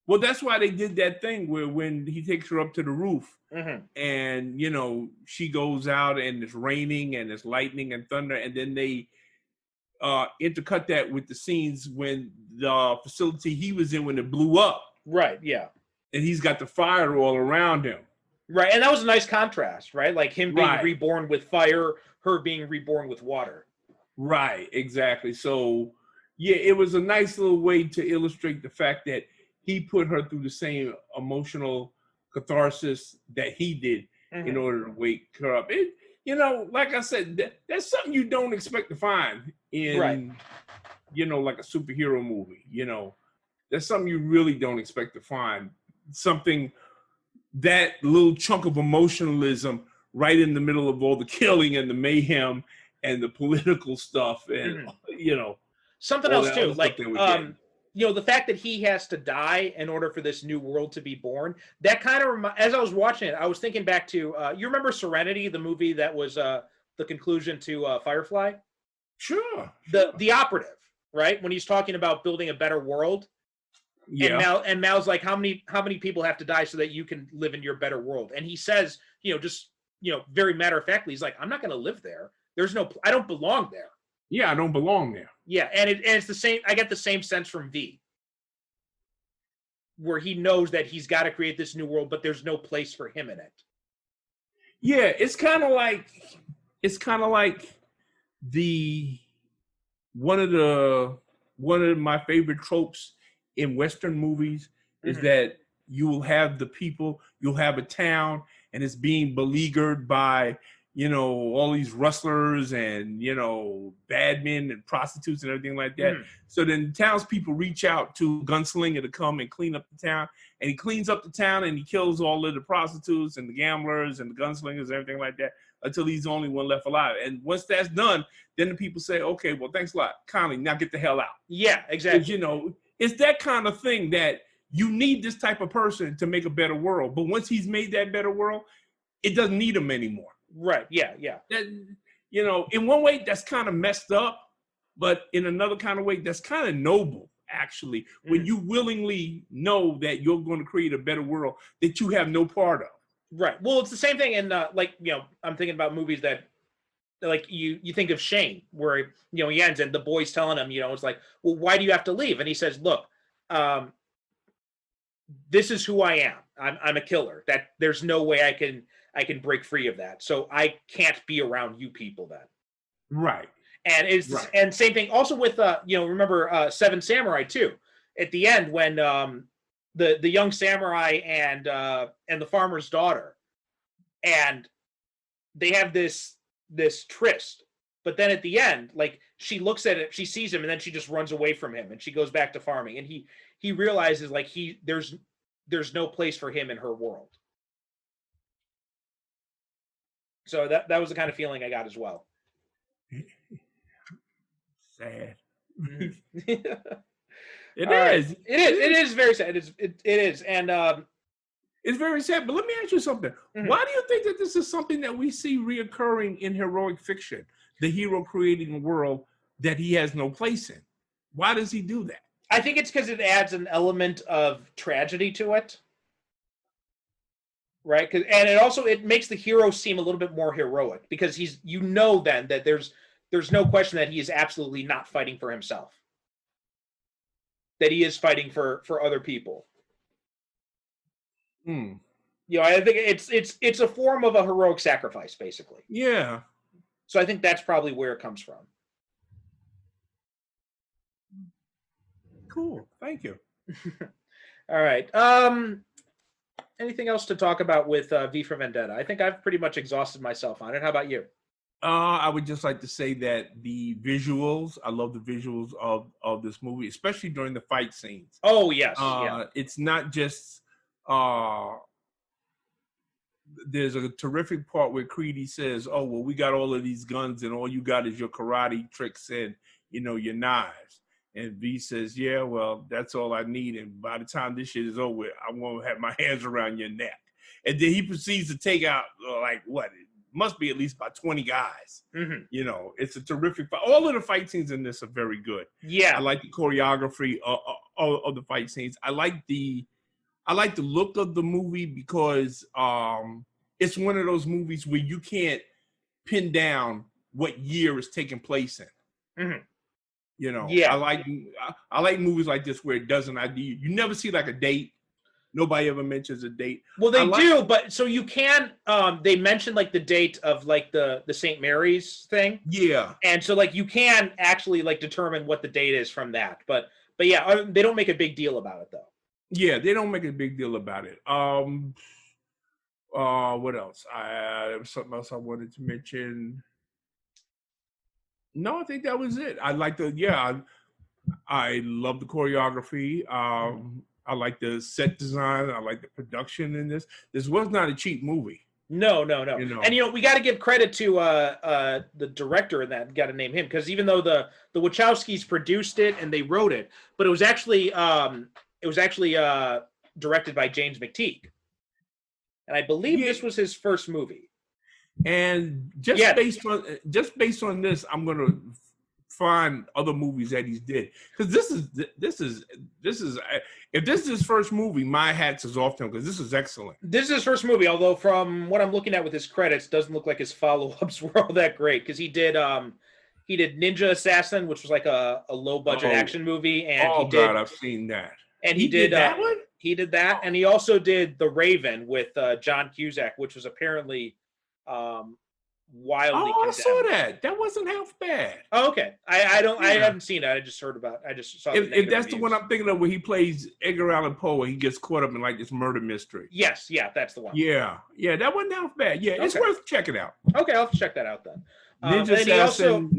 Well, that's why they did that thing where when he takes her up to the roof and, you know, she goes out and it's raining and it's lightning and thunder. And then they intercut that with the scenes when the facility he was in when it blew up. Right, yeah. And he's got the fire all around him. Right, and that was a nice contrast, right? Like him being Right. reborn with fire, her being reborn with water. Right, exactly. So, yeah, it was a nice little way to illustrate the fact that he put her through the same emotional catharsis that he did in order to wake her up. It, you know, like I said, that's something you don't expect to find in, you know, like a superhero movie. You know, that's something you really don't expect to find. Something that little chunk of emotionalism right in the middle of all the killing and the mayhem and the political stuff and, you know. Something all else that too, other like stuff they were getting. you know, the fact that he has to die in order for this new world to be born. That kind of as I was watching it, I was thinking back to you remember Serenity, the movie that was the conclusion to Firefly? Sure. The operative, right? When he's talking about building a better world. Yeah. And Mal's like, how many people have to die so that you can live in your better world? And he says, you know, just, you know, very matter of factly, he's like, I'm not going to live there. I don't belong there. Yeah, I don't belong there. Yeah, and it's the same. I get the same sense from V, where he knows that he's got to create this new world, but there's no place for him in it. Yeah, it's kind of like the one of my favorite tropes in Western movies is that you will have the people, you'll have a town, and it's being beleaguered by, you know, all these rustlers and, you know, bad men and prostitutes and everything like that. So then townspeople reach out to Gunslinger to come and clean up the town. And he cleans up the town and he kills all of the prostitutes and the gamblers and the gunslingers and everything like that until he's the only one left alive. And once that's done, then the people say, okay, well, thanks a lot, Conley, now get the hell out. Yeah, exactly. You know, it's that kind of thing that you need this type of person to make a better world. But once he's made that better world, it doesn't need him anymore. Right. Yeah. Yeah. That, you know, in one way that's kind of messed up, but in another kind of way that's kind of noble, actually, when you willingly know that you're going to create a better world that you have no part of. Right. Well, it's the same thing in like, you know, I'm thinking about movies that like you think of Shane, where, you know, he ends and the boy's telling him, you know, it's like, well, why do you have to leave? And he says, look, this is who I am. I'm a killer. That there's no way I can break free of that. So I can't be around you people then. Right. And and same thing also with you know, remember Seven Samurai too. At the end when the young samurai and the farmer's daughter, and they have this tryst, but then at the end, like, she looks at it, she sees him, and then she just runs away from him and she goes back to farming, and he realizes like there's no place for him in her world. So that was the kind of feeling I got as well. Sad. It is very sad. It is. And it's very sad. But let me ask you something. Why do you think that this is something that we see reoccurring in heroic fiction? The hero creating a world that he has no place in. Why does he do that? I think it's because it adds an element of tragedy to it. Right? And it makes the hero seem a little bit more heroic, because he's, you know, then that there's no question that he is absolutely not fighting for himself. That he is fighting for other people. You know, I think it's a form of a heroic sacrifice, basically. Yeah. So I think that's probably where it comes from. Cool. Thank you. All right. Anything else to talk about with V for Vendetta? I think I've pretty much exhausted myself on it. How about you? I would just like to say that the visuals, I love the visuals of this movie, especially during the fight scenes. Oh, yes. It's not just, there's a terrific part where Creedy says, oh, well, we got all of these guns and all you got is your karate tricks and, you know, your knives. And V says, yeah, well, that's all I need. And by the time this shit is over, I won't have my hands around your neck. And then he proceeds to take out, like, what? It must be at least about 20 guys. You know, it's a terrific fight. All of the fight scenes in this are very good. Yeah. I like the choreography of the fight scenes. I like the I like the look of the movie because it's one of those movies where you can't pin down what year it's taking place in. Mm-hmm. You know, Yeah. I like movies like this where it doesn't ID. You never see like a date. Nobody ever mentions a date. Well, they do, but so you can. They mention like the date of like the St. Mary's thing. Yeah, and so like you can actually like determine what the date is from that. But yeah, they don't make a big deal about it though. Yeah, they don't make a big deal about it. What else? There was something else I wanted to mention. No, I think that was it. I like I love the choreography. I like the set design. I like the production in this. This was not a cheap movie. No. You know. And we got to give credit to the director in that. Got to name him because even though the Wachowskis produced it and they wrote it, but it was actually directed by James McTeague, and I believe this was his first movie. And based on this, I'm gonna find other movies that he's did because this is if this is his first movie, my hats is off to him because this is excellent. This is his first movie, although from what I'm looking at with his credits, doesn't look like his follow-ups were all that great because he did Ninja Assassin, which was like a low-budget action movie, and I've seen that. And he did that one. He did that, and he also did The Raven with John Cusack, which was apparently wildly condemned. I saw that. That wasn't half bad. Oh, okay. I haven't seen it. I just heard about it. I just saw if that's the one I'm thinking of where he plays Edgar Allan Poe and he gets caught up in like this murder mystery. Yes, yeah, that's the one. Yeah, that wasn't half bad. Yeah, it's worth checking out. Okay, I'll have to check that out then. Ninja Assassin,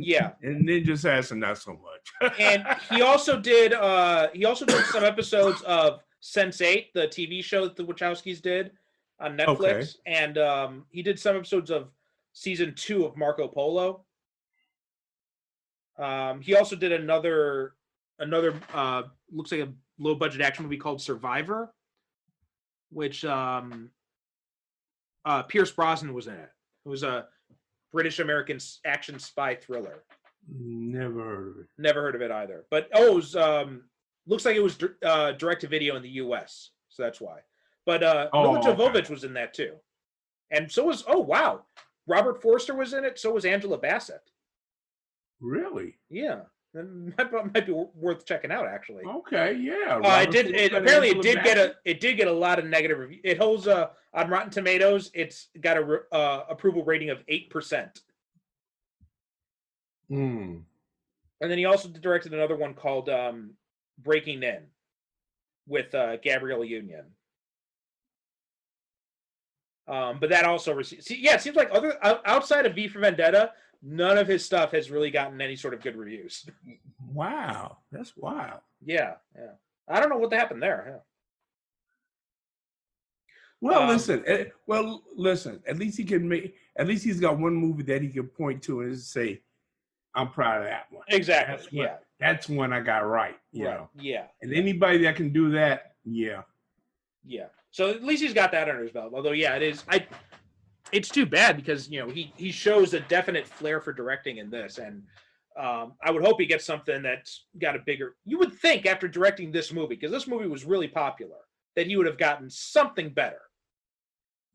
and Ninja Assassin not so much. And he also did some episodes of Sense8, the TV show that the Wachowskis did on Netflix, and he did some episodes of season 2 of Marco Polo. He also did another looks like a low budget action movie called Survivor, which Pierce Brosnan was in it. It was a British American action spy thriller. Never heard of it. Never heard of it either. But it was looks like it was direct to video in the US, so that's why. But Milla Jovovich was in that too. And so was Robert Forster was in it, so was Angela Bassett. Really? Yeah. That might be worth checking out, actually. Okay, yeah. It did get a lot of negative reviews. It holds on Rotten Tomatoes. It's got a approval rating of 8%. And then he also directed another one called Breaking In with Gabrielle Union. But that also received. It seems like outside of V for Vendetta, none of his stuff has really gotten any sort of good reviews. Wow, that's wild. Yeah. I don't know what happened there. Yeah. Well, listen. At least he's got one movie that he can point to and say, "I'm proud of that one." Exactly. That's one I got right. You know. Yeah. And anybody that can do that, yeah. Yeah. So at least he's got that under his belt. Although, it is. It's too bad because he shows a definite flair for directing in this, and I would hope he gets something that's got a bigger. You would think after directing this movie, because this movie was really popular, that he would have gotten something better.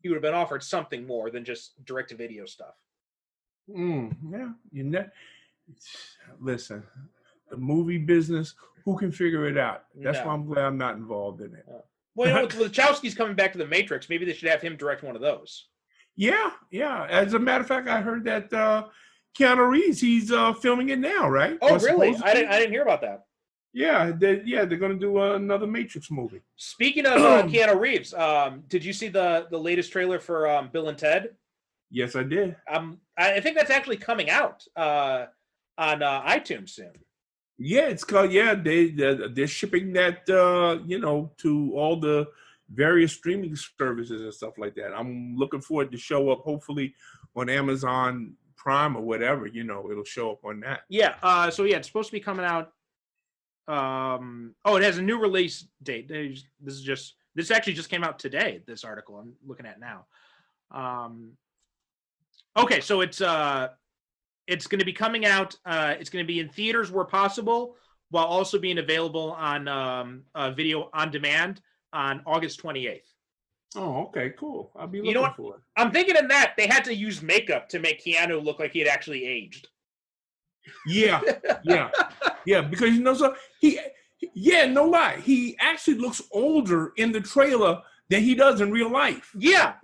He would have been offered something more than just direct-to-video stuff. Yeah, listen, the movie business. Who can figure it out? That's why I'm glad I'm not involved in it. Well, with the Wachowskis coming back to the Matrix, maybe they should have him direct one of those. Yeah. As a matter of fact, I heard that Keanu Reeves, he's filming it now, right? Oh, really? I didn't hear about that. Yeah, they're going to do another Matrix movie. Speaking of Keanu Reeves, did you see the latest trailer for Bill and Ted? Yes, I did. I think that's actually coming out on iTunes soon. Yeah, it's called. Yeah, they're shipping that to all the various streaming services and stuff like that. I'm looking forward to show up hopefully on Amazon Prime or whatever. It'll show up on that. Yeah. So it's supposed to be coming out. It has a new release date. This actually just came out today. This article I'm looking at now. Okay, so it's going to be coming out. It's going to be in theaters where possible, while also being available on video on demand on August 28th. Oh, okay, cool. I'll be You looking know what? for it. I'm thinking in that they had to use makeup to make Keanu look like he had actually aged. Yeah, yeah. Because so no lie, he actually looks older in the trailer than he does in real life. Yeah.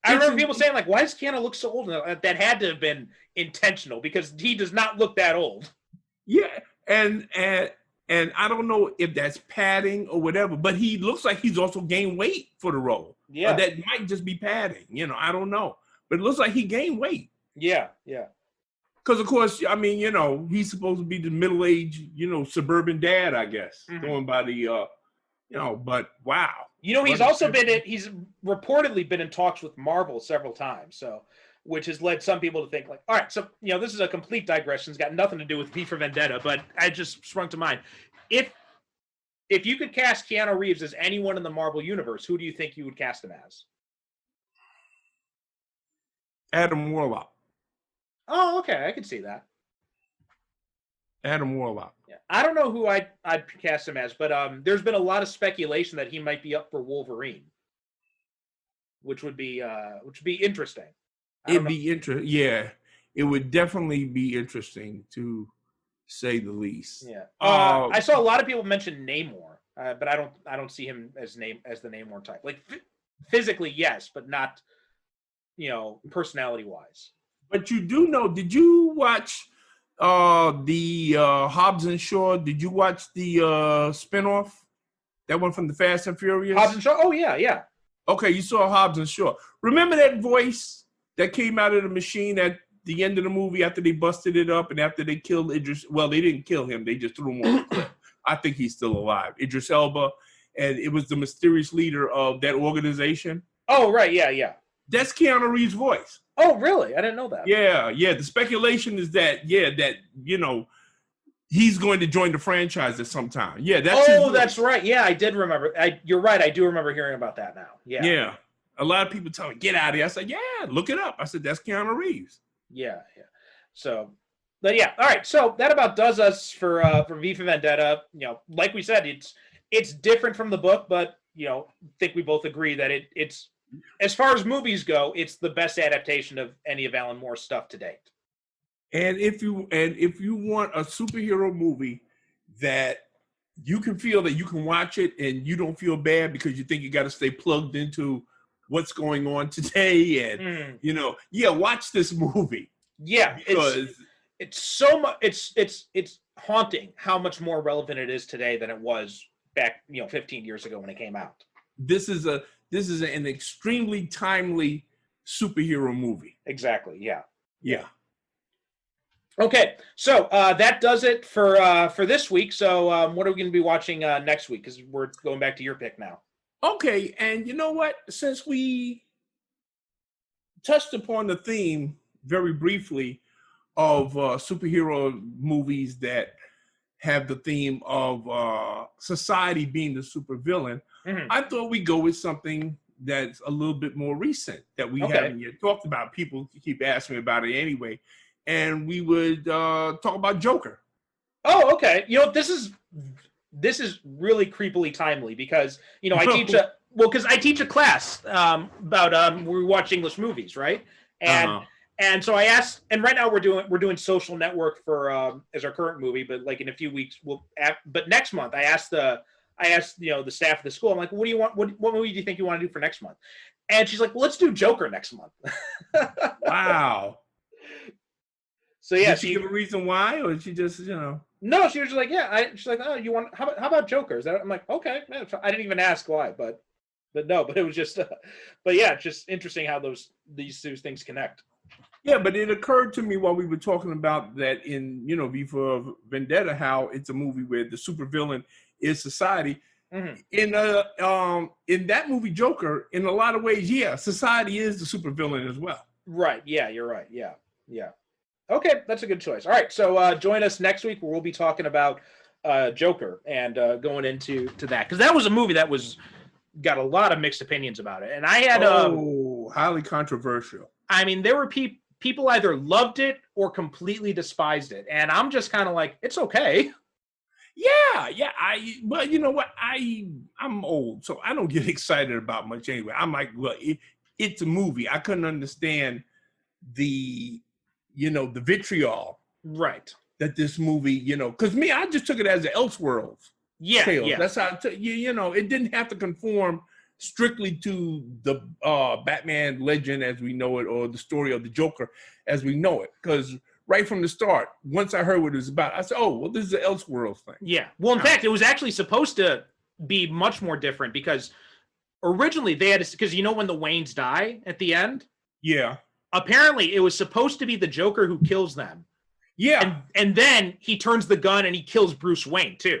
I remember people saying like, "Why does Keanu look so old?" That had to have been intentional because he does not look that old. Yeah, and I don't know if that's padding or whatever, but he looks like he's also gained weight for the role. Yeah, that might just be padding. I don't know, but it looks like he gained weight. Yeah. Because of course, I mean, he's supposed to be the middle-aged, suburban dad, I guess, going by the, But wow, he's also he's reportedly been in talks with Marvel several times, so which has led some people to think like, all right, so this is a complete digression. It's got nothing to do with V for Vendetta, but I just sprung to mind. If you could cast Keanu Reeves as anyone in the Marvel universe, who do you think you would cast him as? Adam Warlock. Oh, okay, I can see that. Adam Warlock. Yeah, I don't know who I'd cast him as, but there's been a lot of speculation that he might be up for Wolverine, which would be interesting. It'd be interesting. Yeah, it would definitely be interesting to say the least. Yeah. I saw a lot of people mention Namor, but I don't see him as the Namor type. Like physically, yes, but not, personality wise. But you do know? Did you watch the Hobbs and Shaw? Did you watch the spinoff? That one from the Fast and Furious. Hobbs and Shaw. Oh yeah. Okay, you saw Hobbs and Shaw. Remember that voice that came out of the machine at the end of the movie after they busted it up and after they killed Idris? Well, they didn't kill him. They just threw him off the cliff. I think he's still alive. Idris Elba, and it was the mysterious leader of that organization. Oh, right. Yeah. That's Keanu Reeves' voice. Oh, really? I didn't know that. Yeah. The speculation is that, he's going to join the franchise at some time. Yeah, that's right. Yeah, I did remember. You're right. I do remember hearing about that now. Yeah. Yeah. A lot of people tell me, get out of here. I said, yeah, look it up. I said, that's Keanu Reeves. Yeah. So, but yeah. All right. So that about does us for V for Vendetta. Like we said, it's different from the book, but I think we both agree that it's as far as movies go, it's the best adaptation of any of Alan Moore's stuff to date. And if you want a superhero movie that you can feel that you can watch it and you don't feel bad because you think you got to stay plugged into what's going on today, and watch this movie. Yeah, because it's so much. It's haunting how much more relevant it is today than it was back 15 years ago when it came out. This is an extremely timely superhero movie. Exactly. Yeah. Okay, so that does it for this week. So what are we going to be watching next week? Because we're going back to your pick now. Okay, and you know what? Since we touched upon the theme very briefly of superhero movies that have the theme of society being the supervillain, I thought we'd go with something that's a little bit more recent that we haven't yet talked about. People keep asking me about it anyway. And we would talk about Joker. Oh, okay. This is really creepily timely because I teach a class about we watch English movies, right? And so I asked, and right now we're doing Social Network for as our current movie, but like in a few weeks but next month I asked the staff of the school, I'm like, what do you want? What movie do you think you want to do for next month? And she's like, well, let's do Joker next month. Wow. So yeah, did she give a reason why, or did she just No, she was just like, yeah. She's like, oh, you want? How about Jokers? I'm like, okay. Man, I didn't even ask why, but it was just, but yeah, it's just interesting how these two things connect. Yeah, but it occurred to me while we were talking about that in V for Vendetta, how it's a movie where the supervillain is society. In that movie Joker, in a lot of ways, yeah, society is the supervillain as well. Right. Yeah, you're right. Yeah. Okay, that's a good choice. All right, so join us next week where we'll be talking about Joker and going into that, because that was a movie that got a lot of mixed opinions about it, and I had highly controversial. I mean, there were people either loved it or completely despised it, and I'm just kind of like, it's okay. Yeah. But you know what? I'm old, so I don't get excited about much anyway. I'm like, well, it's a movie. I couldn't understand the, the vitriol Right. that this movie, because me, I just took it as an Elseworlds tale. Yeah. That's how it didn't have to conform strictly to the Batman legend as we know it, or the story of the Joker as we know it. Because right from the start, once I heard what it was about, I said, oh, well, this is an Elseworlds thing. Yeah. Well, in fact, it was actually supposed to be much more different because originally they had, because when the Waynes die at the end? Yeah. Apparently it was supposed to be the Joker who kills them. Yeah. And then he turns the gun and he kills Bruce Wayne too.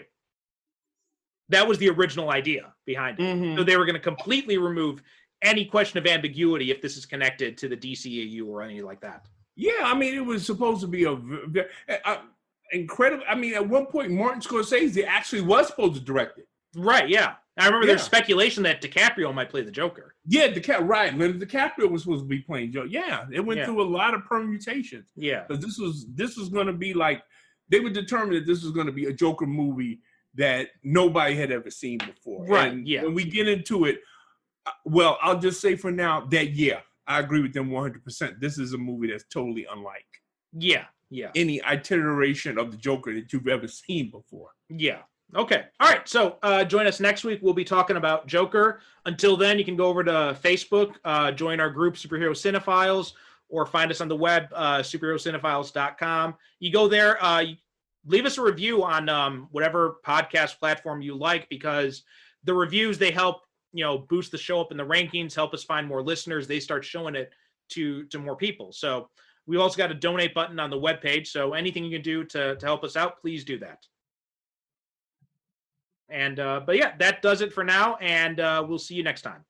That was the original idea behind it. Mm-hmm. So they were going to completely remove any question of ambiguity if this is connected to the DCAU or anything like that. Yeah, I mean, it was supposed to be incredible. I mean, at one point, Martin Scorsese actually was supposed to direct it. Right, yeah. I remember there's speculation that DiCaprio might play the Joker. Yeah, right. Leonardo DiCaprio was supposed to be playing Joker. Yeah, it went through a lot of permutations. Yeah. Because this was going to be like, they were determined that this was going to be a Joker movie that nobody had ever seen before. Right, and yeah. when we get into it, well, I'll just say for now that, yeah, I agree with them 100%. This is a movie that's totally unlike any iteration of the Joker that you've ever seen before. Yeah. Okay. All right. So join us next week. We'll be talking about Joker. Until then, you can go over to Facebook, join our group, Superhero Cinephiles, or find us on the web, superherocinephiles.com. You go there, leave us a review on whatever podcast platform you like, because the reviews, they help boost the show up in the rankings, help us find more listeners. They start showing it to more people. So we've also got a donate button on the webpage. So anything you can do to help us out, please do that. And but yeah, that does it for now, and we'll see you next time.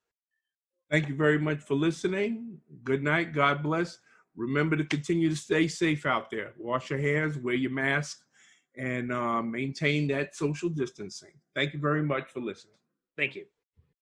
Thank you very much for listening. Good night. God bless. Remember to continue to stay safe out there. Wash your hands, wear your mask, and maintain that social distancing. Thank you very much for listening. Thank you.